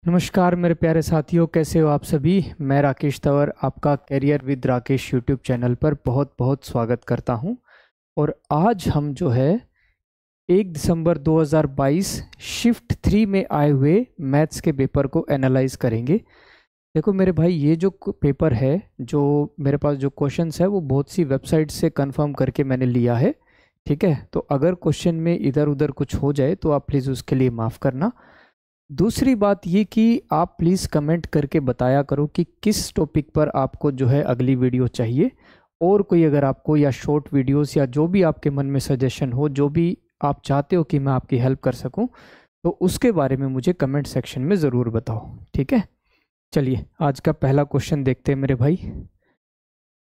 नमस्कार मेरे प्यारे साथियों, कैसे हो आप सभी। मैं राकेश तंवर आपका career with Rakesh YouTube channel पर बहुत बहुत स्वागत करता हूं। और आज हम जो है 1 दिसंबर 2022 शिफ्ट 3 में आए हुए मैथ्स के पेपर को एनालाइज करेंगे। देखो मेरे भाई, ये जो पेपर है, जो मेरे पास जो क्वेश्चंस है वो बहुत सी वेबसाइट से कंफर्म करके मैंने लिया है। ठीक है, तो अगर क्वेश्चन में इधर उधर कुछ हो जाए तो आप प्लीज़ उसके लिए माफ़ करना। दूसरी बात ये कि आप प्लीज़ कमेंट करके बताया करो कि किस टॉपिक पर आपको जो है अगली वीडियो चाहिए, और कोई अगर आपको या शॉर्ट वीडियोस या जो भी आपके मन में सजेशन हो, जो भी आप चाहते हो कि मैं आपकी हेल्प कर सकूं, तो उसके बारे में मुझे कमेंट सेक्शन में ज़रूर बताओ। ठीक है, चलिए आज का पहला क्वेश्चन देखते हैं मेरे भाई।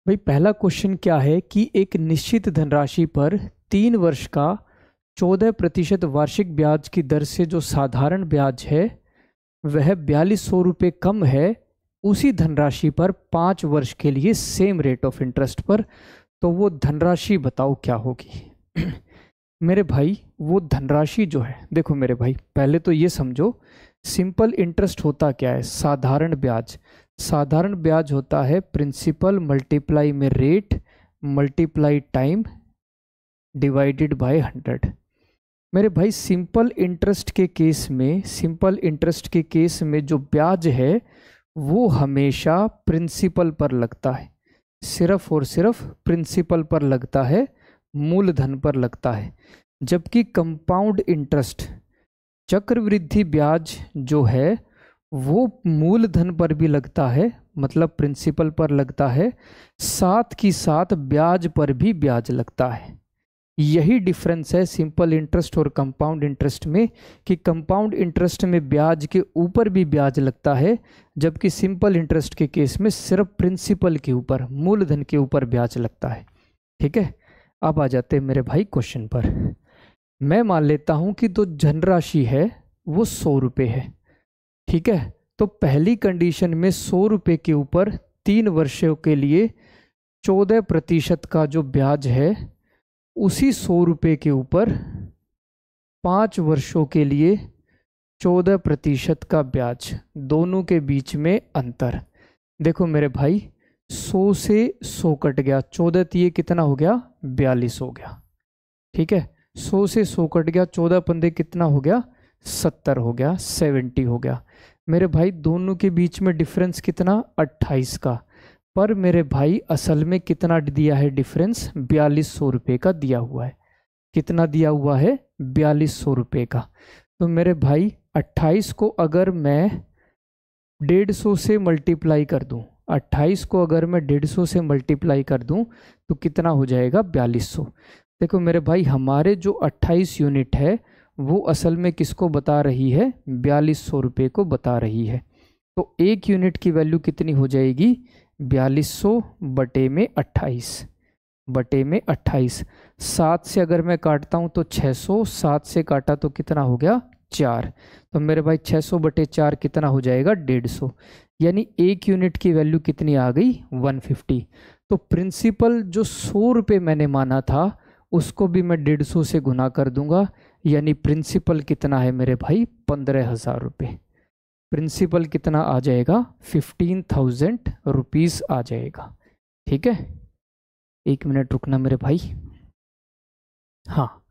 पहला क्वेश्चन क्या है कि एक निश्चित धनराशि पर 3 वर्ष का 14% वार्षिक ब्याज की दर से जो साधारण ब्याज है वह 4200 रुपये कम है, उसी धनराशि पर 5 वर्ष के लिए सेम रेट ऑफ इंटरेस्ट पर, तो वो धनराशि बताओ क्या होगी। मेरे भाई वो धनराशि जो है, देखो मेरे भाई पहले तो ये समझो सिंपल इंटरेस्ट होता क्या है। साधारण ब्याज, साधारण ब्याज होता है प्रिंसिपल मल्टीप्लाई में rate multiply time divided by 100। मेरे भाई सिंपल इंटरेस्ट के केस में, सिंपल इंटरेस्ट के केस में जो ब्याज है वो हमेशा प्रिंसिपल पर लगता है, सिर्फ और सिर्फ प्रिंसिपल पर लगता है, मूलधन पर लगता है। जबकि कंपाउंड इंटरेस्ट, चक्रवृद्धि ब्याज जो है वो मूलधन पर भी लगता है, मतलब प्रिंसिपल पर लगता है, साथ ही साथ ब्याज पर भी ब्याज लगता है। यही डिफरेंस है सिंपल इंटरेस्ट और कंपाउंड इंटरेस्ट में, कि कंपाउंड इंटरेस्ट में ब्याज के ऊपर भी ब्याज लगता है, जबकि सिंपल इंटरेस्ट के केस में सिर्फ प्रिंसिपल के ऊपर, मूलधन के ऊपर ब्याज लगता है। ठीक है, अब आ जाते हैं मेरे भाई क्वेश्चन पर। मैं मान लेता हूं कि तो धनराशि है वो 100 रुपये है। ठीक है, तो पहली कंडीशन में 100 रुपये के ऊपर 3 वर्षों के लिए 14% का जो ब्याज है, उसी 100 रुपये के ऊपर 5 वर्षों के लिए 14% का ब्याज, दोनों के बीच में अंतर। देखो मेरे भाई 100 से 100 कट गया, 14 ये कितना हो गया, 42 हो गया। ठीक है, 100 से 100 कट गया, 14 पंदे कितना हो गया, 70 हो गया, 70 हो गया। मेरे भाई दोनों के बीच में डिफरेंस कितना, 28 का। पर मेरे भाई असल में कितना दिया है डिफरेंस, 4200 रुपये का दिया हुआ है। कितना दिया हुआ है, 4200 रुपये का। तो मेरे भाई 28 को अगर मैं 150 से मल्टीप्लाई कर दूं, 28 को अगर मैं 150 से मल्टीप्लाई कर दूं तो कितना हो जाएगा, 4200। देखो मेरे भाई हमारे जो 28 यूनिट है वो असल में किसको बता रही है, 4200 रुपये को बता रही है। तो एक यूनिट की वैल्यू कितनी हो जाएगी, 4200 बटे में 28, बटे में 28। 7 से अगर मैं काटता हूँ तो 600, 7 से काटा तो कितना हो गया, 4। तो मेरे भाई 600 बटे 4 कितना हो जाएगा, 150। यानी एक यूनिट की वैल्यू कितनी आ गई, 150। तो प्रिंसिपल जो 100 रुपये मैंने माना था उसको भी मैं 150 से गुना कर दूंगा, यानी प्रिंसिपल कितना है मेरे भाई, 15,000 रुपये। प्रिंसिपल कितना आ जाएगा, 15,000 रुपीज़ आ जाएगा। ठीक है, 1 मिनट रुकना मेरे भाई। हाँ,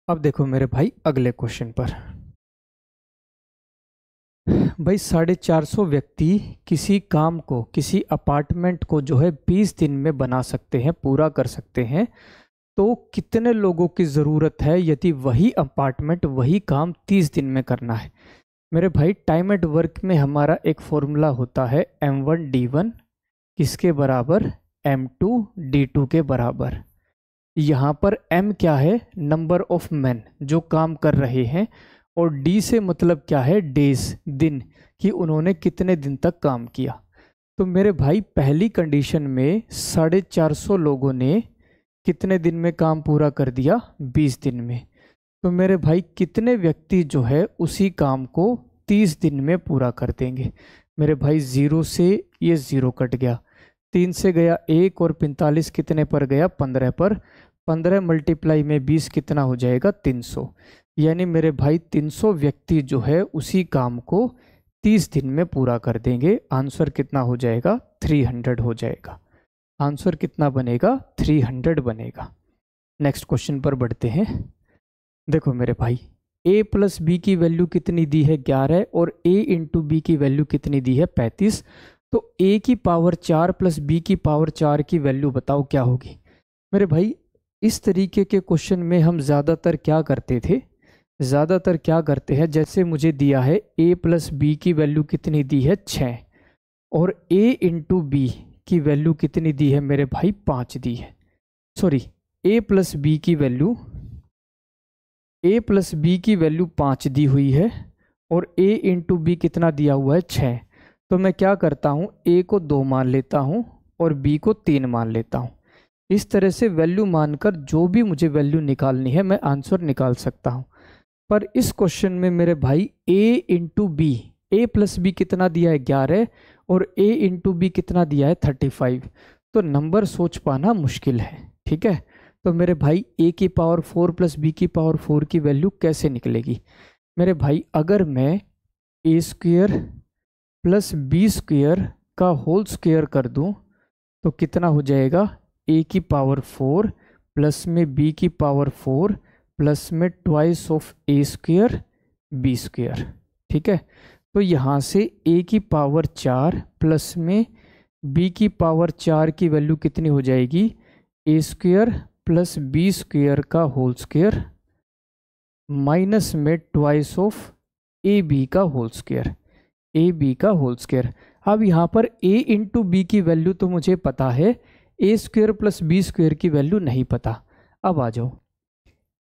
अब देखो मेरे भाई अगले क्वेश्चन पर। भाई 450 व्यक्ति किसी काम को, किसी अपार्टमेंट को जो है 20 दिन में बना सकते हैं, पूरा कर सकते हैं, तो कितने लोगों की ज़रूरत है यदि वही अपार्टमेंट, वही काम 30 दिन में करना है। मेरे भाई टाइम एट वर्क में हमारा एक फॉर्मूला होता है M1D1 किसके बराबर, M2 D2 के बराबर। यहाँ पर M क्या है, नंबर ऑफ मैन जो काम कर रहे हैं, और D से मतलब क्या है, डेज, दिन, कि उन्होंने कितने दिन तक काम किया। तो मेरे भाई पहली कंडीशन में 450 लोगों ने कितने दिन में काम पूरा कर दिया, 20 दिन में। तो मेरे भाई कितने व्यक्ति जो है उसी काम को 30 दिन में पूरा कर देंगे। मेरे भाई 0 से ये 0 कट गया, 3 से गया 1 और 45 कितने पर गया, 15 पर। 15 मल्टीप्लाई में 20 कितना हो जाएगा, 300। यानी मेरे भाई 300 व्यक्ति जो है उसी काम को 30 दिन में पूरा कर देंगे। आंसर कितना हो जाएगा? 300 हो जाएगा। आंसर कितना बनेगा? 300 बनेगा। नेक्स्ट क्वेश्चन पर बढ़ते हैं। देखो मेरे भाई, a प्लस बी की वैल्यू कितनी दी है? 11 और a इंटू बी की वैल्यू कितनी दी है? 35। तो a की पावर 4 प्लस b की पावर 4 की वैल्यू बताओ क्या होगी? मेरे भाई इस तरीके के क्वेश्चन में हम ज़्यादातर क्या करते थे? ज़्यादातर क्या करते हैं, जैसे मुझे दिया है a प्लस बी की वैल्यू कितनी दी है? 6 और a इंटू बी की वैल्यू कितनी दी है मेरे भाई? 5 दी है। सॉरी, a प्लस बी की वैल्यू 5 दी हुई है और a इंटू बी कितना दिया हुआ है? 6। तो मैं क्या करता हूँ, a को 2 मान लेता हूँ और b को 3 मान लेता हूँ। इस तरह से वैल्यू मानकर जो भी मुझे वैल्यू निकालनी है मैं आंसर निकाल सकता हूँ। पर इस क्वेश्चन में मेरे भाई a into B, a plus B कितना दिया है? 11 और a इंटू बी कितना दिया है? 35। तो नंबर सोच पाना मुश्किल है। ठीक है, तो मेरे भाई a की पावर 4 प्लस बी की पावर 4 की वैल्यू कैसे निकलेगी? मेरे भाई अगर मैं a square plus B square का होल स्क्वेयर कर दूं तो कितना हो जाएगा? a की पावर 4 प्लस में b की पावर 4 प्लस में twice of a square B square. ठीक है, तो यहाँ से a की पावर 4 प्लस में b की पावर 4 की वैल्यू कितनी हो जाएगी? a square plus B square का होल स्क्वेयर माइनस में ट्वाइस ऑफ ए बी का होल स्क्वेयर, ए बी का होल स्क्वेयर। अब यहाँ पर a इंटू बी की वैल्यू तो मुझे पता है, a square plus B square की वैल्यू नहीं पता। अब आ जाओ,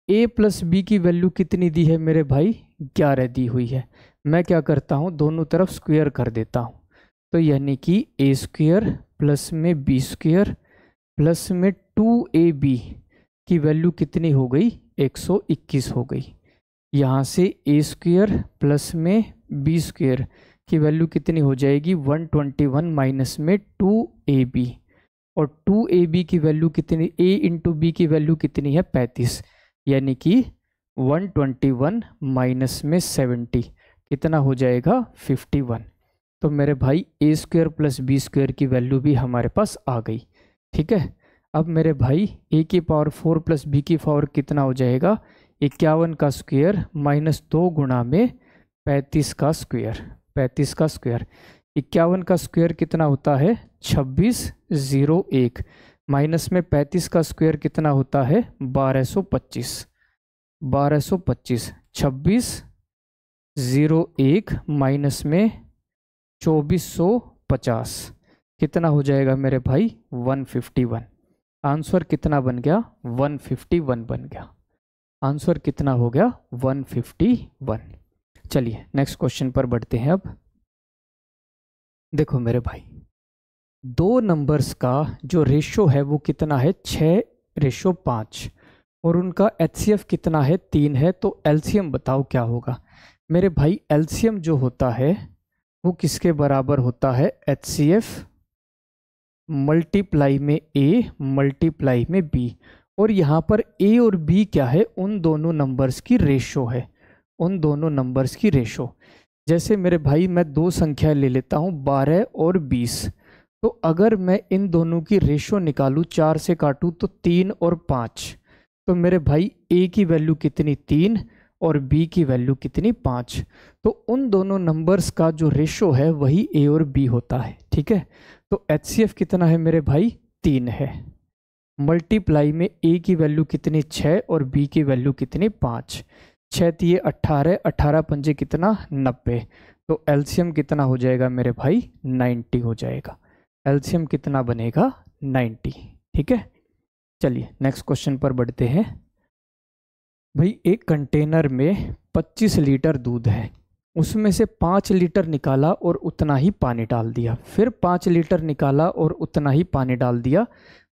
a प्लस बी की वैल्यू कितनी दी है मेरे भाई? 11 दी हुई है। मैं क्या करता हूँ, दोनों तरफ स्क्वेयर कर देता हूँ। तो यानी कि a स्क्वेयर प्लस में बी स्क्वेयर प्लस में 2ab की वैल्यू कितनी हो गई? 121 हो गई। यहाँ से a स्क्वेयर प्लस में बी स्क्वेयर की वैल्यू कितनी हो जाएगी? 121 माइनस में 2ab, और 2ab की वैल्यू कितनी? a इंटू बी की वैल्यू कितनी है? 35। यानी कि 121 माइनस में 70 कितना हो जाएगा? 51। तो मेरे भाई a square plus B square की वैल्यू भी हमारे पास आ गई। ठीक है, अब मेरे भाई a की पावर 4 प्लस b की पावर कितना हो जाएगा? 51 का स्क्वेयर माइनस 2 गुणा में 35 का स्क्वेयर, 35 का स्क्वेयर। 51 का स्क्वेयर कितना होता है? 2601 माइनस में 35 का स्क्वेयर कितना होता है? 1225, 1225। 2601 माइनस में 2450 कितना हो जाएगा मेरे भाई? 151। आंसर कितना बन गया? 151 बन गया। आंसर कितना हो गया? 151। चलिए नेक्स्ट क्वेश्चन पर बढ़ते हैं। अब देखो मेरे भाई, दो नंबर्स का जो रेशो है वो कितना है? 6:5 और उनका HCF कितना है? 3 है। तो LCM बताओ क्या होगा? मेरे भाई LCM जो होता है वो किसके बराबर होता है? HCF मल्टीप्लाई में A मल्टीप्लाई में B। और यहाँ पर A और B क्या है? उन दोनों नंबर्स की रेशो है, उन दोनों नंबर्स की रेशो। जैसे मेरे भाई मैं दो संख्या ले लेता हूँ 12 और 20। तो अगर मैं इन दोनों की रेशो निकालूँ, 4 से काटूँ तो 3 और 5। तो मेरे भाई A की वैल्यू कितनी? 3 और B की वैल्यू कितनी? 5। तो उन दोनों नंबर्स का जो रेशो है वही A और B होता है। ठीक है, तो HCF कितना है मेरे भाई? 3 है। मल्टीप्लाई में A की वैल्यू कितनी? 6 और B की वैल्यू कितनी? 5। 6 तिये 18, 18 पंजे कितना? 90। तो LCM कितना हो जाएगा मेरे भाई? 90 हो जाएगा। LCM कितना बनेगा? 90। ठीक है, चलिए नेक्स्ट क्वेश्चन पर बढ़ते हैं। भाई एक कंटेनर में 25 लीटर दूध है, उसमें से 5 लीटर निकाला और उतना ही पानी डाल दिया, फिर 5 लीटर निकाला और उतना ही पानी डाल दिया।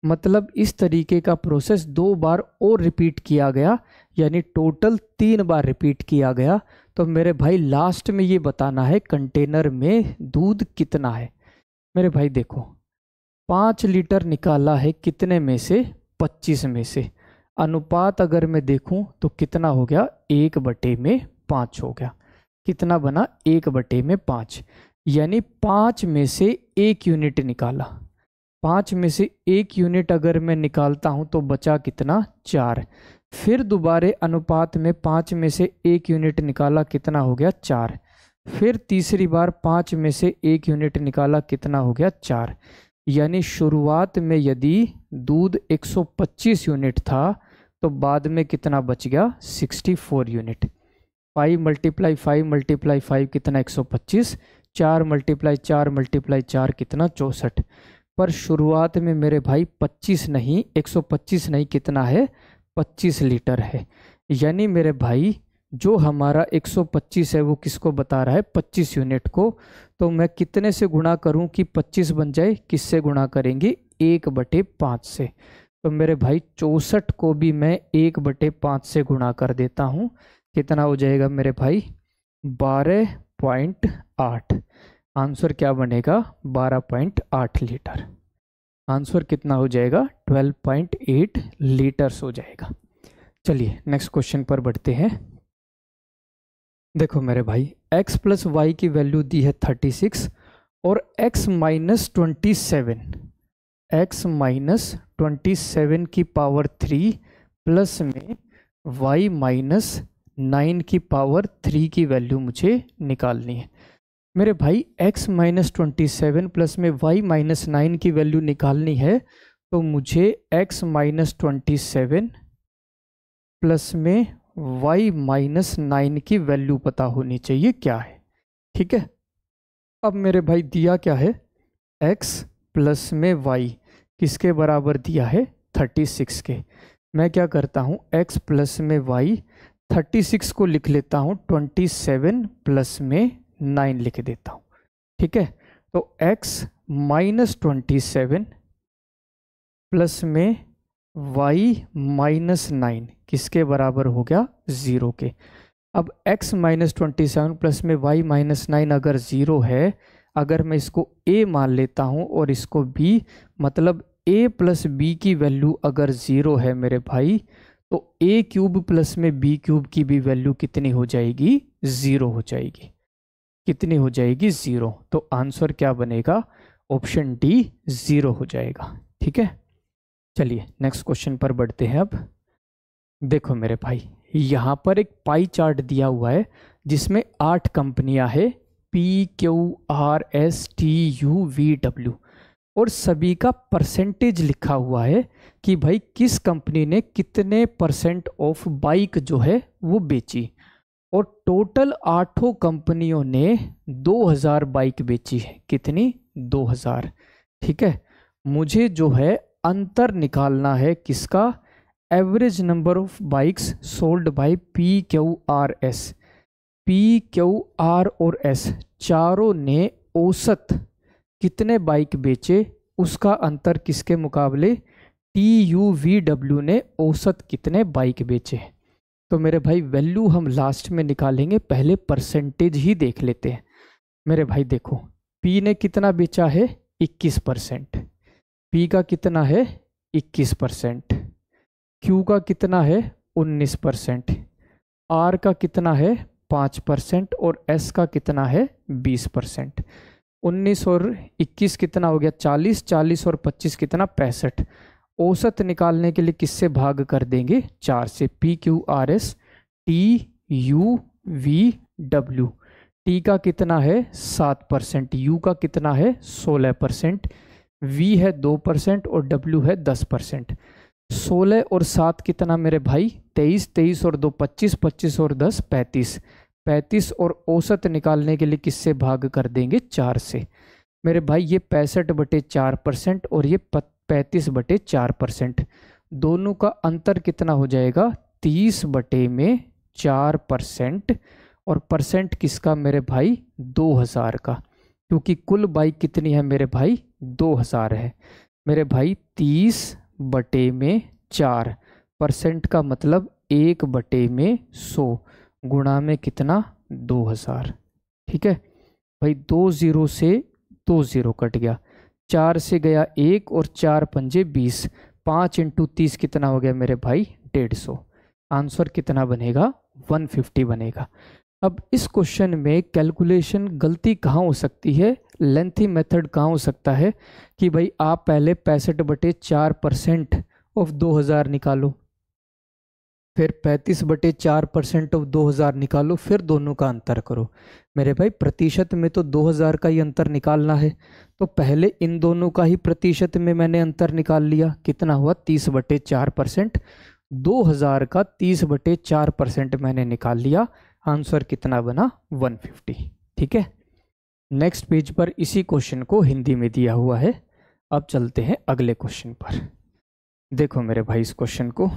मतलब इस तरीके का प्रोसेस 2 बार और रिपीट किया गया, यानी टोटल 3 बार रिपीट किया गया। तो मेरे भाई लास्ट में ये बताना है कंटेनर में दूध कितना है। मेरे भाई देखो, 5 लीटर निकाला है कितने में से? 25 में से। अनुपात अगर मैं देखूं तो कितना हो गया? 1/5 हो गया। कितना बना 1/5, यानी 5 में से 1 यूनिट निकाला। 5 में से 1 यूनिट अगर मैं निकालता हूं तो बचा कितना 4। फिर दोबारे अनुपात में 5 में से 1 यूनिट निकाला, कितना हो गया 4। फिर तीसरी बार 5 में से 1 यूनिट निकाला, कितना हो गया 4। यानी शुरुआत में यदि दूध 125 यूनिट था तो बाद में कितना बच गया 64 यूनिट। 5 × 5 × 5 कितना 125, 4 × 4 × 4 कितना 64। पर शुरुआत में मेरे भाई 25 नहीं 125 नहीं, कितना है 25 लीटर है। यानी मेरे भाई जो हमारा 125 है वो किसको बता रहा है 25 यूनिट को। तो मैं कितने से गुणा करूं कि 25 बन जाए, किससे गुणा करेंगे 1/5 से। तो मेरे भाई 64 को भी मैं 1/5 से गुणा कर देता हूं, कितना हो जाएगा मेरे भाई 12.8। आंसर क्या बनेगा 12.8 लीटर। आंसर कितना हो जाएगा 12.8 लीटर्स हो जाएगा। चलिए नेक्स्ट क्वेश्चन पर बढ़ते हैं। देखो मेरे भाई x + y की वैल्यू दी है 36 और x - 27, x - 27 की पावर 3 प्लस में y - 9 की पावर 3 की वैल्यू मुझे निकालनी है। मेरे भाई x - 27 प्लस में y - 9 की वैल्यू निकालनी है, तो मुझे x - 27 प्लस में y - 9 की वैल्यू पता होनी चाहिए क्या है। ठीक है, अब मेरे भाई दिया क्या है x प्लस में y किसके बराबर दिया है 36 के। मैं क्या करता हूँ x प्लस में y 36 को लिख लेता हूँ 27 प्लस में 9 लिख देता हूँ। ठीक है, तो x - 27 प्लस में y - 9 किसके बराबर हो गया 0 के। अब x - 27 प्लस में y - 9 अगर 0 है, अगर मैं इसको a मान लेता हूँ और इसको b, मतलब a प्लस b की वैल्यू अगर 0 है मेरे भाई, तो a³ प्लस में b³ की भी वैल्यू कितनी हो जाएगी 0 हो जाएगी। कितनी हो जाएगी 0। तो आंसर क्या बनेगा ऑप्शन डी 0 हो जाएगा। ठीक है, चलिए नेक्स्ट क्वेश्चन पर बढ़ते हैं। अब देखो मेरे भाई यहाँ पर एक पाई चार्ट दिया हुआ है जिसमें 8 कंपनियां हैं PQRSTUVW और सभी का परसेंटेज लिखा हुआ है कि भाई किस कंपनी ने कितने % ऑफ बाइक जो है वो बेची। और टोटल 8 कंपनियों ने 2000 बाइक बेची है। कितनी 2000। ठीक है, मुझे जो है अंतर निकालना है किसका average number of bikes sold by PQRS। PQR और S चारों ने औसत कितने बाइक बेचे, उसका अंतर किसके मुकाबले TUVW ने औसत कितने बाइक बेचे। तो मेरे भाई वैल्यू हम लास्ट में निकालेंगे, पहले परसेंटेज ही देख लेते हैं। मेरे भाई देखो P ने कितना बेचा है 21%, P का कितना है 21%, Q का कितना है 19%, R का कितना है 5% और S का कितना है 20%। 19 और 21 कितना हो गया 40, 40 और 25 कितना 65। औसत निकालने के लिए किससे भाग कर देंगे 4 से। PQRS TUVW, T का कितना है 7%, U का कितना है 16%, V है 2% और W है 10%। 16 और 7 कितना मेरे भाई 23, 23 और 2 25, 25 और 10 35, 35 और औसत निकालने के लिए किससे भाग कर देंगे 4 से। मेरे भाई ये 65/4% और ये 35/4%, दोनों का अंतर कितना हो जाएगा 30/4%। और परसेंट किसका मेरे भाई 2000 का, क्योंकि कुल बाइक कितनी है मेरे भाई 2000 है। मेरे भाई 30/4% का मतलब 1/100 गुणा में कितना 2000। ठीक है भाई, 20 से 20 कट गया, 4 से गया 1 और 4 पंजे 20, 5 × 30 कितना हो गया मेरे भाई 150। आंसर कितना बनेगा 150 बनेगा। अब इस क्वेश्चन में कैलकुलेशन गलती कहाँ हो सकती है, लेंथी मेथड कहाँ हो सकता है कि भाई आप पहले 65/4% ऑफ 2000 निकालो, फिर 35/4% ऑफ 2000 निकालो, फिर दोनों का अंतर करो। मेरे भाई प्रतिशत में तो 2000 का ही अंतर निकालना है, तो पहले इन दोनों का ही प्रतिशत में मैंने अंतर निकाल लिया। कितना हुआ? 30/4%। 2000 का 30/4% मैंने निकाल लिया। आंसर कितना बना? 150। ठीक है, नेक्स्ट पेज पर इसी क्वेश्चन को हिंदी में दिया हुआ है। अब चलते हैं अगले क्वेश्चन पर। देखो मेरे भाई इस क्वेश्चन को,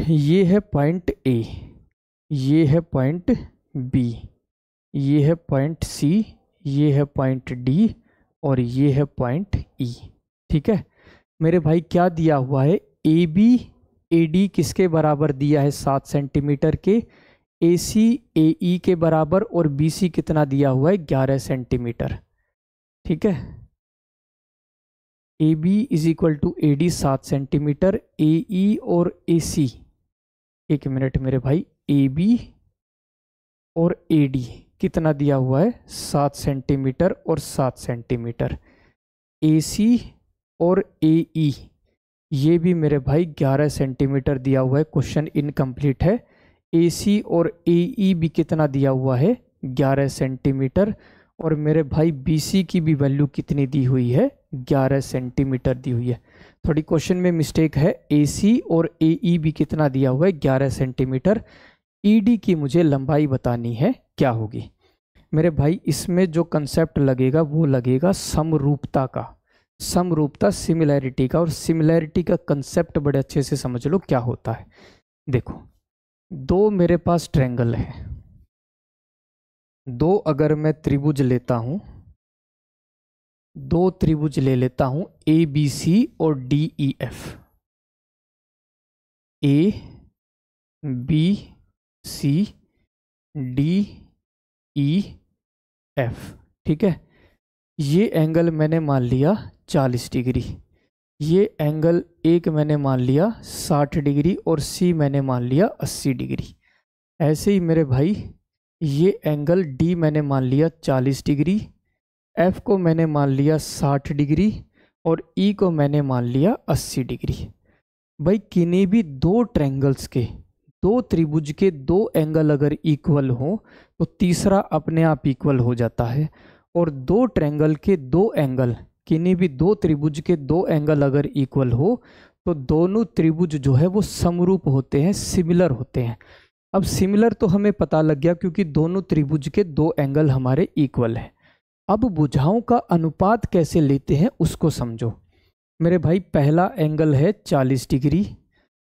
ये है पॉइंट ए, ये है पॉइंट बी, ये है पॉइंट सी, ये है पॉइंट डी और ये है पॉइंट ई। ठीक है मेरे भाई, क्या दिया हुआ है? ए बी ए डी किसके बराबर दिया है? 7 सेंटीमीटर के। ए सी ए ई के बराबर, और बी सी कितना दिया हुआ है? 11 सेंटीमीटर। ठीक है, A B is equal to A D 7 centimetre, A E और ए सी, एक मिनट मेरे भाई, ए बी और ए डी कितना दिया हुआ है? 7 सेंटीमीटर और 7 सेंटीमीटर। ए सी और ए ई ये भी मेरे भाई 11 सेंटीमीटर दिया हुआ है। क्वेश्चन इनकम्प्लीट है। ए सी और ए ई भी कितना दिया हुआ है? 11 सेंटीमीटर। और मेरे भाई बी सी की भी वैल्यू कितनी दी हुई है? 11 सेंटीमीटर दी हुई है। थोड़ी क्वेश्चन में मिस्टेक है। ए सी और ए ई भी कितना दिया हुआ है? 11 सेंटीमीटर। ई डी की मुझे लंबाई बतानी है, क्या होगी? मेरे भाई इसमें जो कंसेप्ट लगेगा वो लगेगा समरूपता का, समरूपता सिमिलैरिटी का। और सिमिलैरिटी का कंसेप्ट बड़े अच्छे से समझ लो क्या होता है। देखो, दो मेरे पास ट्रायंगल है, दो अगर मैं त्रिभुज लेता हूं, दो त्रिभुज ले लेता हूं ए बी सी और D E F. A B C D E F. ठीक है, ये एंगल मैंने मान लिया 40 डिग्री, ये एंगल एक मैंने मान लिया 60 डिग्री और सी मैंने मान लिया 80 डिग्री। ऐसे ही मेरे भाई ये एंगल डी मैंने मान लिया 40 डिग्री, एफ को मैंने मान लिया 60 डिग्री और ई को मैंने मान लिया 80 डिग्री। भाई किन्हीं भी दो ट्रायंगल्स के, दो त्रिभुज के दो एंगल अगर इक्वल हो तो तीसरा अपने आप इक्वल हो जाता है। और दो ट्रायंगल के दो एंगल, किन्हीं भी दो त्रिभुज के दो एंगल अगर इक्वल हो तो दोनों त्रिभुज जो है वो समरूप होते हैं, सिमिलर होते हैं। अब सिमिलर तो हमें पता लग गया क्योंकि दोनों त्रिभुज के दो एंगल हमारे इक्वल है। अब भुजाओं का अनुपात कैसे लेते हैं उसको समझो। मेरे भाई पहला एंगल है 40 डिग्री,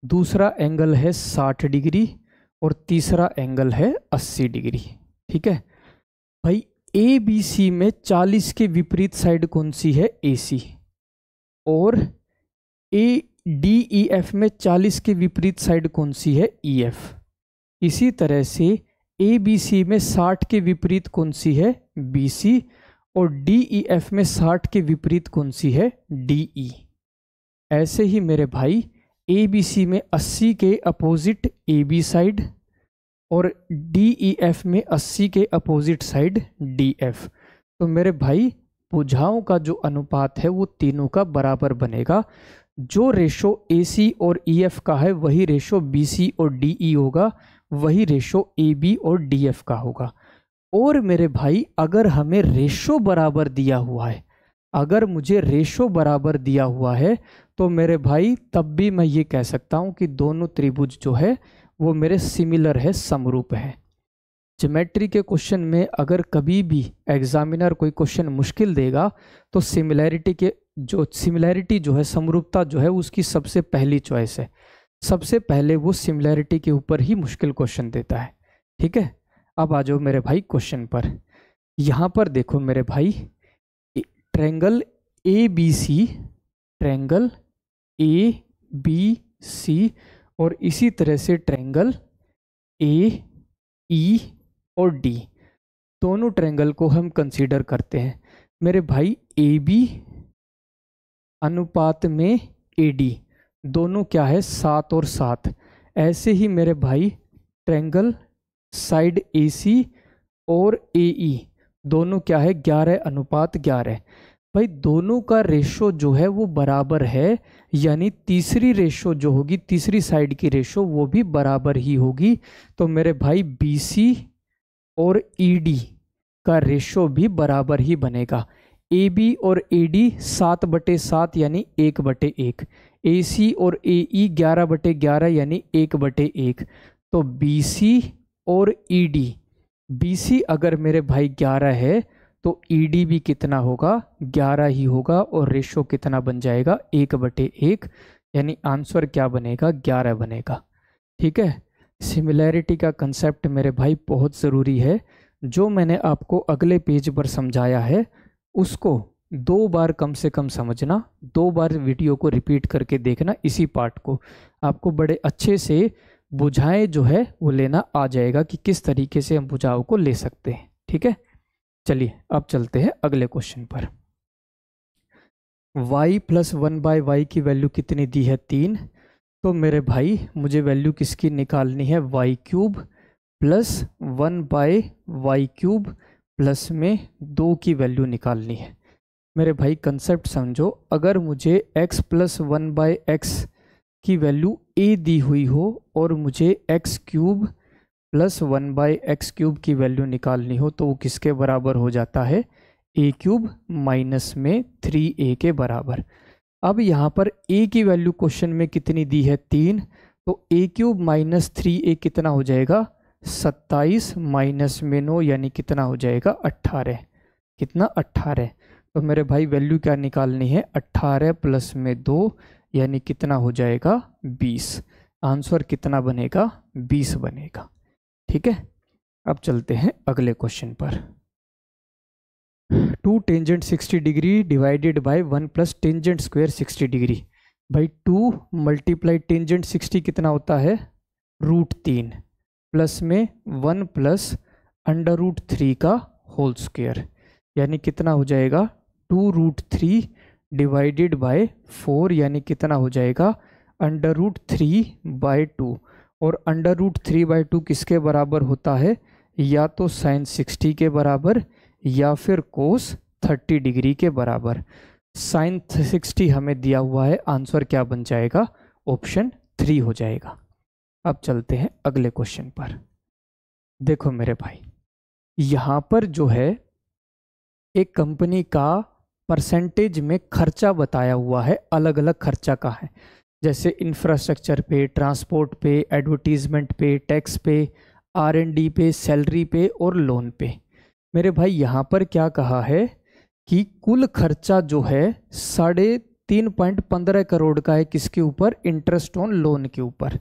दूसरा एंगल है 60 डिग्री और तीसरा एंगल है 80 डिग्री। ठीक है भाई, ए बी सी में 40 के विपरीत साइड कौन सी है? ए सी। और ए डी ई एफ में 40 के विपरीत साइड कौन सी है? E F. इसी तरह से ए बी सी में 60 के विपरीत कौन सी है? B C. और डी ई एफ में 60 के विपरीत कौन सी है? D E. ऐसे ही मेरे भाई ए बी सी में 80 के अपोजिट ए बी साइड और डी ई एफ में 80 के अपोजिट साइड डी एफ। तो मेरे भाई भुजाओं का जो अनुपात है वो तीनों का बराबर बनेगा। जो रेशो ए सी और ई एफ का है वही रेशो बी सी और डी ई होगा, वही रेशो ए बी और डी एफ का होगा। और मेरे भाई अगर हमें रेशो बराबर दिया हुआ है, अगर मुझे रेशो बराबर दिया हुआ है तो मेरे भाई तब भी मैं ये कह सकता हूँ कि दोनों त्रिभुज जो है वो मेरे सिमिलर है, समरूप है। ज्योमेट्री के क्वेश्चन में अगर कभी भी एग्जामिनर कोई क्वेश्चन मुश्किल देगा तो सिमिलैरिटी जो है, समरूपता जो है उसकी सबसे पहली चॉइस है। सबसे पहले वो सिमिलैरिटी के ऊपर ही मुश्किल क्वेश्चन देता है। ठीक है, अब आ जाओ मेरे भाई क्वेश्चन पर। यहाँ पर देखो मेरे भाई, triangle A B C, triangle A B C और इसी तरह से ट्रायंगल ए ई और डी, दोनों ट्रायंगल को हम कंसीडर करते हैं। मेरे भाई ए बी अनुपात में ए डी, दोनों क्या है? 7 और 7। ऐसे ही मेरे भाई ट्रायंगल साइड AC और AE दोनों क्या है 11:11। भाई दोनों का रेशो जो है वो बराबर है, यानी तीसरी रेशो जो होगी, तीसरी साइड की रेशो वो भी बराबर ही होगी। तो मेरे भाई BC और ED का रेशो भी बराबर ही बनेगा। AB और AD 7/7 यानी 1/1, AC और AE 11/11 यानी 1/1। तो BC और ED, BC अगर मेरे भाई 11 है तो ED भी कितना होगा 11 ही होगा, और रेशो कितना बन जाएगा 1/1, यानी आंसर क्या बनेगा 11 बनेगा। ठीक है, सिमिलैरिटी का कंसेप्ट मेरे भाई बहुत ज़रूरी है। जो मैंने आपको अगले पेज पर समझाया है उसको 2 बार कम से कम समझना, 2 बार वीडियो को रिपीट करके देखना, इसी पार्ट को आपको बड़े अच्छे से बुझाएं जो है वो लेना आ जाएगा कि किस तरीके से हम बुझाव को ले सकते हैं। ठीक है, चलिए अब चलते हैं अगले क्वेश्चन पर। y + 1/y की वैल्यू कितनी दी है 3। तो मेरे भाई मुझे वैल्यू किसकी निकालनी है y³ + 1/y³ प्लस में 2 की वैल्यू निकालनी है। मेरे भाई कंसेप्ट समझो, अगर मुझे x + 1/x की वैल्यू a दी हुई हो और मुझे x³ + 1/x³ की वैल्यू निकालनी हो तो वो किसके बराबर हो जाता है a³ माइनस में 3a के बराबर। अब यहाँ पर a की वैल्यू क्वेश्चन में कितनी दी है 3, तो a³ माइनस 3a कितना हो जाएगा 27 माइनस में 9 यानी कितना हो जाएगा 18। कितना 18। तो मेरे भाई वैल्यू क्या निकालनी है 18 प्लस में 2 यानी कितना हो जाएगा 20। आंसर कितना बनेगा 20 बनेगा। ठीक है, अब चलते हैं अगले क्वेश्चन पर। 2 tangent 60 degree divided by 1 + tangent square 60 degree. भाई 2 × टेंजेंट 60 कितना होता है √3 प्लस में 1 + √3 का होल स्क्वायर, यानी कितना हो जाएगा 2√3 डिवाइडेड बाय 4 यानी कितना हो जाएगा √3/2। और √3/2 किसके बराबर होता है, या तो sin 60 के बराबर या फिर cos 30 डिग्री के बराबर। sin 60 हमें दिया हुआ है, आंसर क्या बन जाएगा ऑप्शन 3 हो जाएगा। अब चलते हैं अगले क्वेश्चन पर। देखो मेरे भाई यहाँ पर जो है एक कंपनी का परसेंटेज में खर्चा बताया हुआ है, अलग अलग खर्चा का है, जैसे इंफ्रास्ट्रक्चर पे, ट्रांसपोर्ट पे, एडवर्टीजमेंट पे, टैक्स पे, R&D पे, सैलरी पे और लोन पे। मेरे भाई यहाँ पर क्या कहा है कि कुल खर्चा जो है 3.15 करोड़ का है, किसके ऊपर इंटरेस्ट ऑन लोन के ऊपर।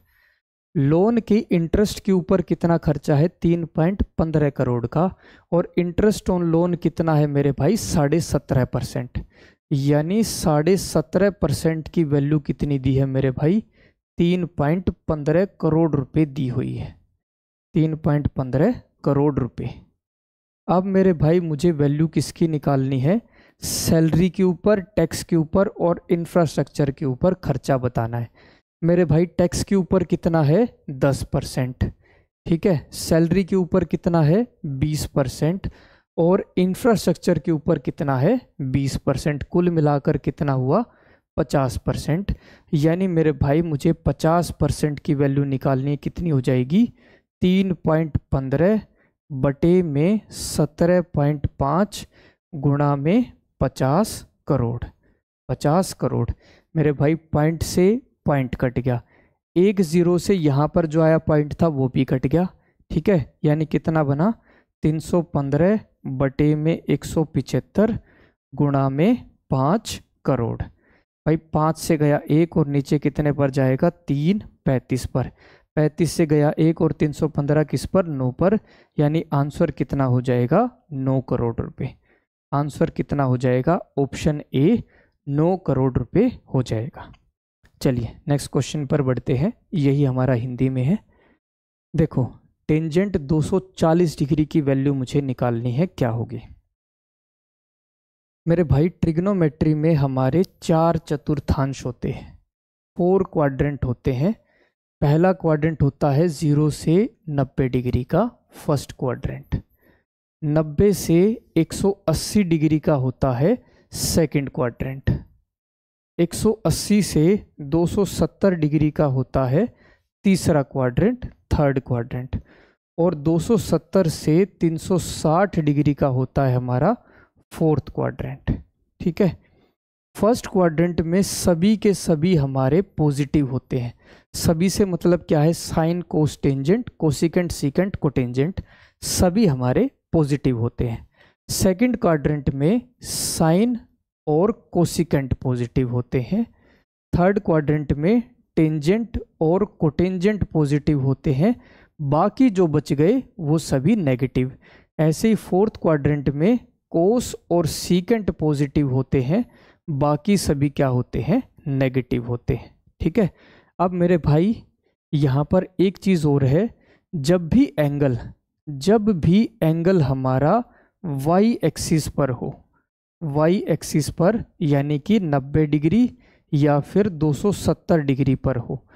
लोन के इंटरेस्ट के ऊपर कितना खर्चा है 3.15 करोड़ का, और इंटरेस्ट ऑन लोन कितना है मेरे भाई 17.5%, यानी 17.5% की वैल्यू कितनी दी है मेरे भाई 3.15 करोड़ रुपए दी हुई है, 3.15 करोड़ रुपए। अब मेरे भाई मुझे वैल्यू किसकी निकालनी है, सैलरी के ऊपर, टैक्स के ऊपर और इंफ्रास्ट्रक्चर के ऊपर खर्चा बताना है। मेरे भाई टैक्स के ऊपर कितना है 10%, ठीक है, सैलरी के ऊपर कितना है 20% और इंफ्रास्ट्रक्चर के ऊपर कितना है 20%, कुल मिलाकर कितना हुआ 50%। यानी मेरे भाई मुझे 50% की वैल्यू निकालनी है, कितनी हो जाएगी 3.15 बटे में 17.5 गुणा में 50 करोड़। 50 करोड़ मेरे भाई पॉइंट से पॉइंट कट गया, एक जीरो से यहाँ पर जो आया पॉइंट था वो भी कट गया, ठीक है, यानी कितना बना 315 बटे में 175 गुणा में 5 करोड़। भाई 5 से गया 1 और नीचे कितने पर जाएगा 3, 35 पर, 35 से गया 1 और 315 किस पर 9 पर, यानी आंसर कितना हो जाएगा 9 करोड़ रुपए। आंसर कितना हो जाएगा ऑप्शन ए 9 करोड़ रुपए हो जाएगा। चलिए नेक्स्ट क्वेश्चन पर बढ़ते हैं, यही हमारा हिंदी में है। देखो टेंजेंट 240 डिग्री की वैल्यू मुझे निकालनी है, क्या होगी। मेरे भाई ट्रिग्नोमेट्री में हमारे 4 चतुर्थांश होते हैं, 4 क्वाड्रेंट होते हैं, पहला क्वाड्रेंट होता है 0 से 90 डिग्री का फर्स्ट क्वाड्रेंट, 90 से 180 डिग्री का होता है सेकंड क्वाड्रेंट, 180 से 270 डिग्री का होता है तीसरा क्वाड्रेंट, थर्ड क्वाड्रेंट, और 270 से 360 डिग्री का होता है हमारा फोर्थ क्वाड्रेंट। ठीक है, फर्स्ट क्वाड्रेंट में सभी के सभी हमारे पॉजिटिव होते हैं। सभी से मतलब क्या है, sine cos tangent, cosecant secant cotangent सभी हमारे पॉजिटिव होते हैं। सेकंड क्वाड्रेंट में साइन और कोसिकेंट पॉजिटिव होते हैं। थर्ड क्वाड्रेंट में टेंजेंट और कोटेंजेंट पॉजिटिव होते हैं, बाकी जो बच गए वो सभी नेगेटिव। ऐसे ही फोर्थ क्वाड्रेंट में कोस और सीकेंट पॉजिटिव होते हैं, बाकी सभी क्या होते हैं, नेगेटिव होते हैं। ठीक है, अब मेरे भाई यहाँ पर एक चीज़ और है, जब भी एंगल हमारा वाई एक्सिस पर हो, वाई एक्सिस पर यानी कि 90 डिग्री या फिर 270 डिग्री पर हो,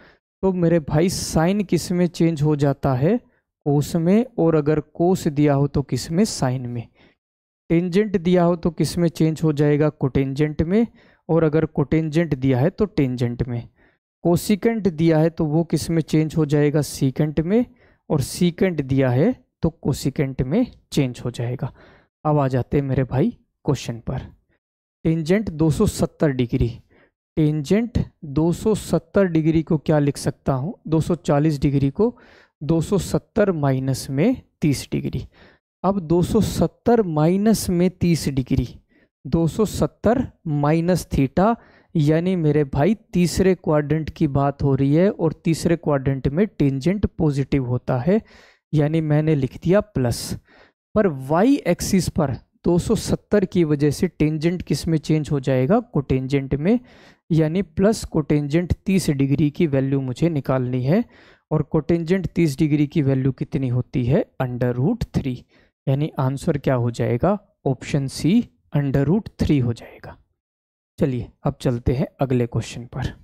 तो मेरे भाई साइन किस में चेंज हो जाता है, कोस में, और अगर कोस दिया हो तो किस में, साइन में। टेंजेंट दिया हो तो किस में चेंज हो जाएगा, कोटेंजेंट में, और अगर कोटेंजेंट दिया है तो टेंजेंट में। कोसिकेंट दिया है तो वो किस में चेंज हो जाएगा, सीकेंट में, और सीकेंट दिया है तो कोसिकेंट में चेंज हो जाएगा। अब आ जाते हैं मेरे भाई क्वेश्चन पर। टेंजेंट 270 डिग्री, टेंजेंट 270 डिग्री को क्या लिख सकता हूँ, 240 डिग्री को 270 माइनस में 30 डिग्री। अब 270 माइनस में 30 डिग्री, 270 माइनस थीटा, यानी मेरे भाई तीसरे क्वाड्रेंट की बात हो रही है, और तीसरे क्वाड्रेंट में टेंजेंट पॉजिटिव होता है, यानी मैंने लिख दिया प्लस। पर वाई एक्सिस पर 270 की वजह से टेंजेंट किस में चेंज हो जाएगा, कोटेंजेंट में, यानी प्लस कोटेंजेंट 30 डिग्री की वैल्यू मुझे निकालनी है, और कोटेंजेंट 30 डिग्री की वैल्यू कितनी होती है, √3, यानी आंसर क्या हो जाएगा, ऑप्शन सी √3 हो जाएगा। चलिए अब चलते हैं अगले क्वेश्चन पर।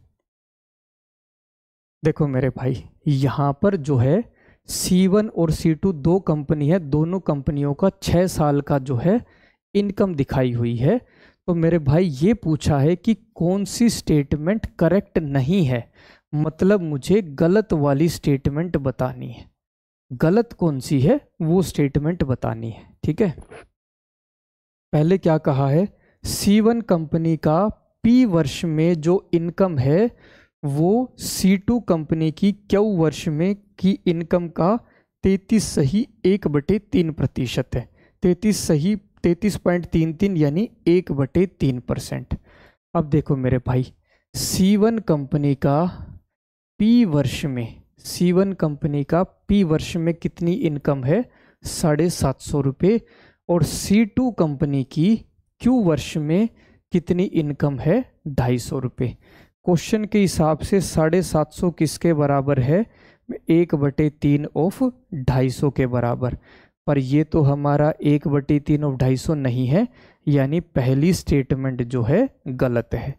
देखो मेरे भाई यहाँ पर जो है C1 और C2 दो कंपनी है, दोनों कंपनियों का 6 साल का जो है इनकम दिखाई हुई है। तो मेरे भाई ये पूछा है कि कौन सी स्टेटमेंट करेक्ट नहीं है, मतलब मुझे गलत वाली स्टेटमेंट बतानी है। गलत कौन सी है वो स्टेटमेंट बतानी है। ठीक है, पहले क्या कहा है, C1 कंपनी का P वर्ष में जो इनकम है वो C2 कंपनी की Q वर्ष में की इनकम का 33.3% है। 33.33 यानी 1/3%। अब देखो मेरे भाई C1 कंपनी का P वर्ष में, C1 कंपनी का P वर्ष में कितनी इनकम है, 750 रुपये, और C2 कंपनी की Q वर्ष में कितनी इनकम है, 250 रुपये। क्वेश्चन के हिसाब से 750 किसके बराबर है, 1/3 ऑफ 250 के बराबर, पर ये तो हमारा 1/3 ऑफ 250 नहीं है, यानी पहली स्टेटमेंट जो है गलत है,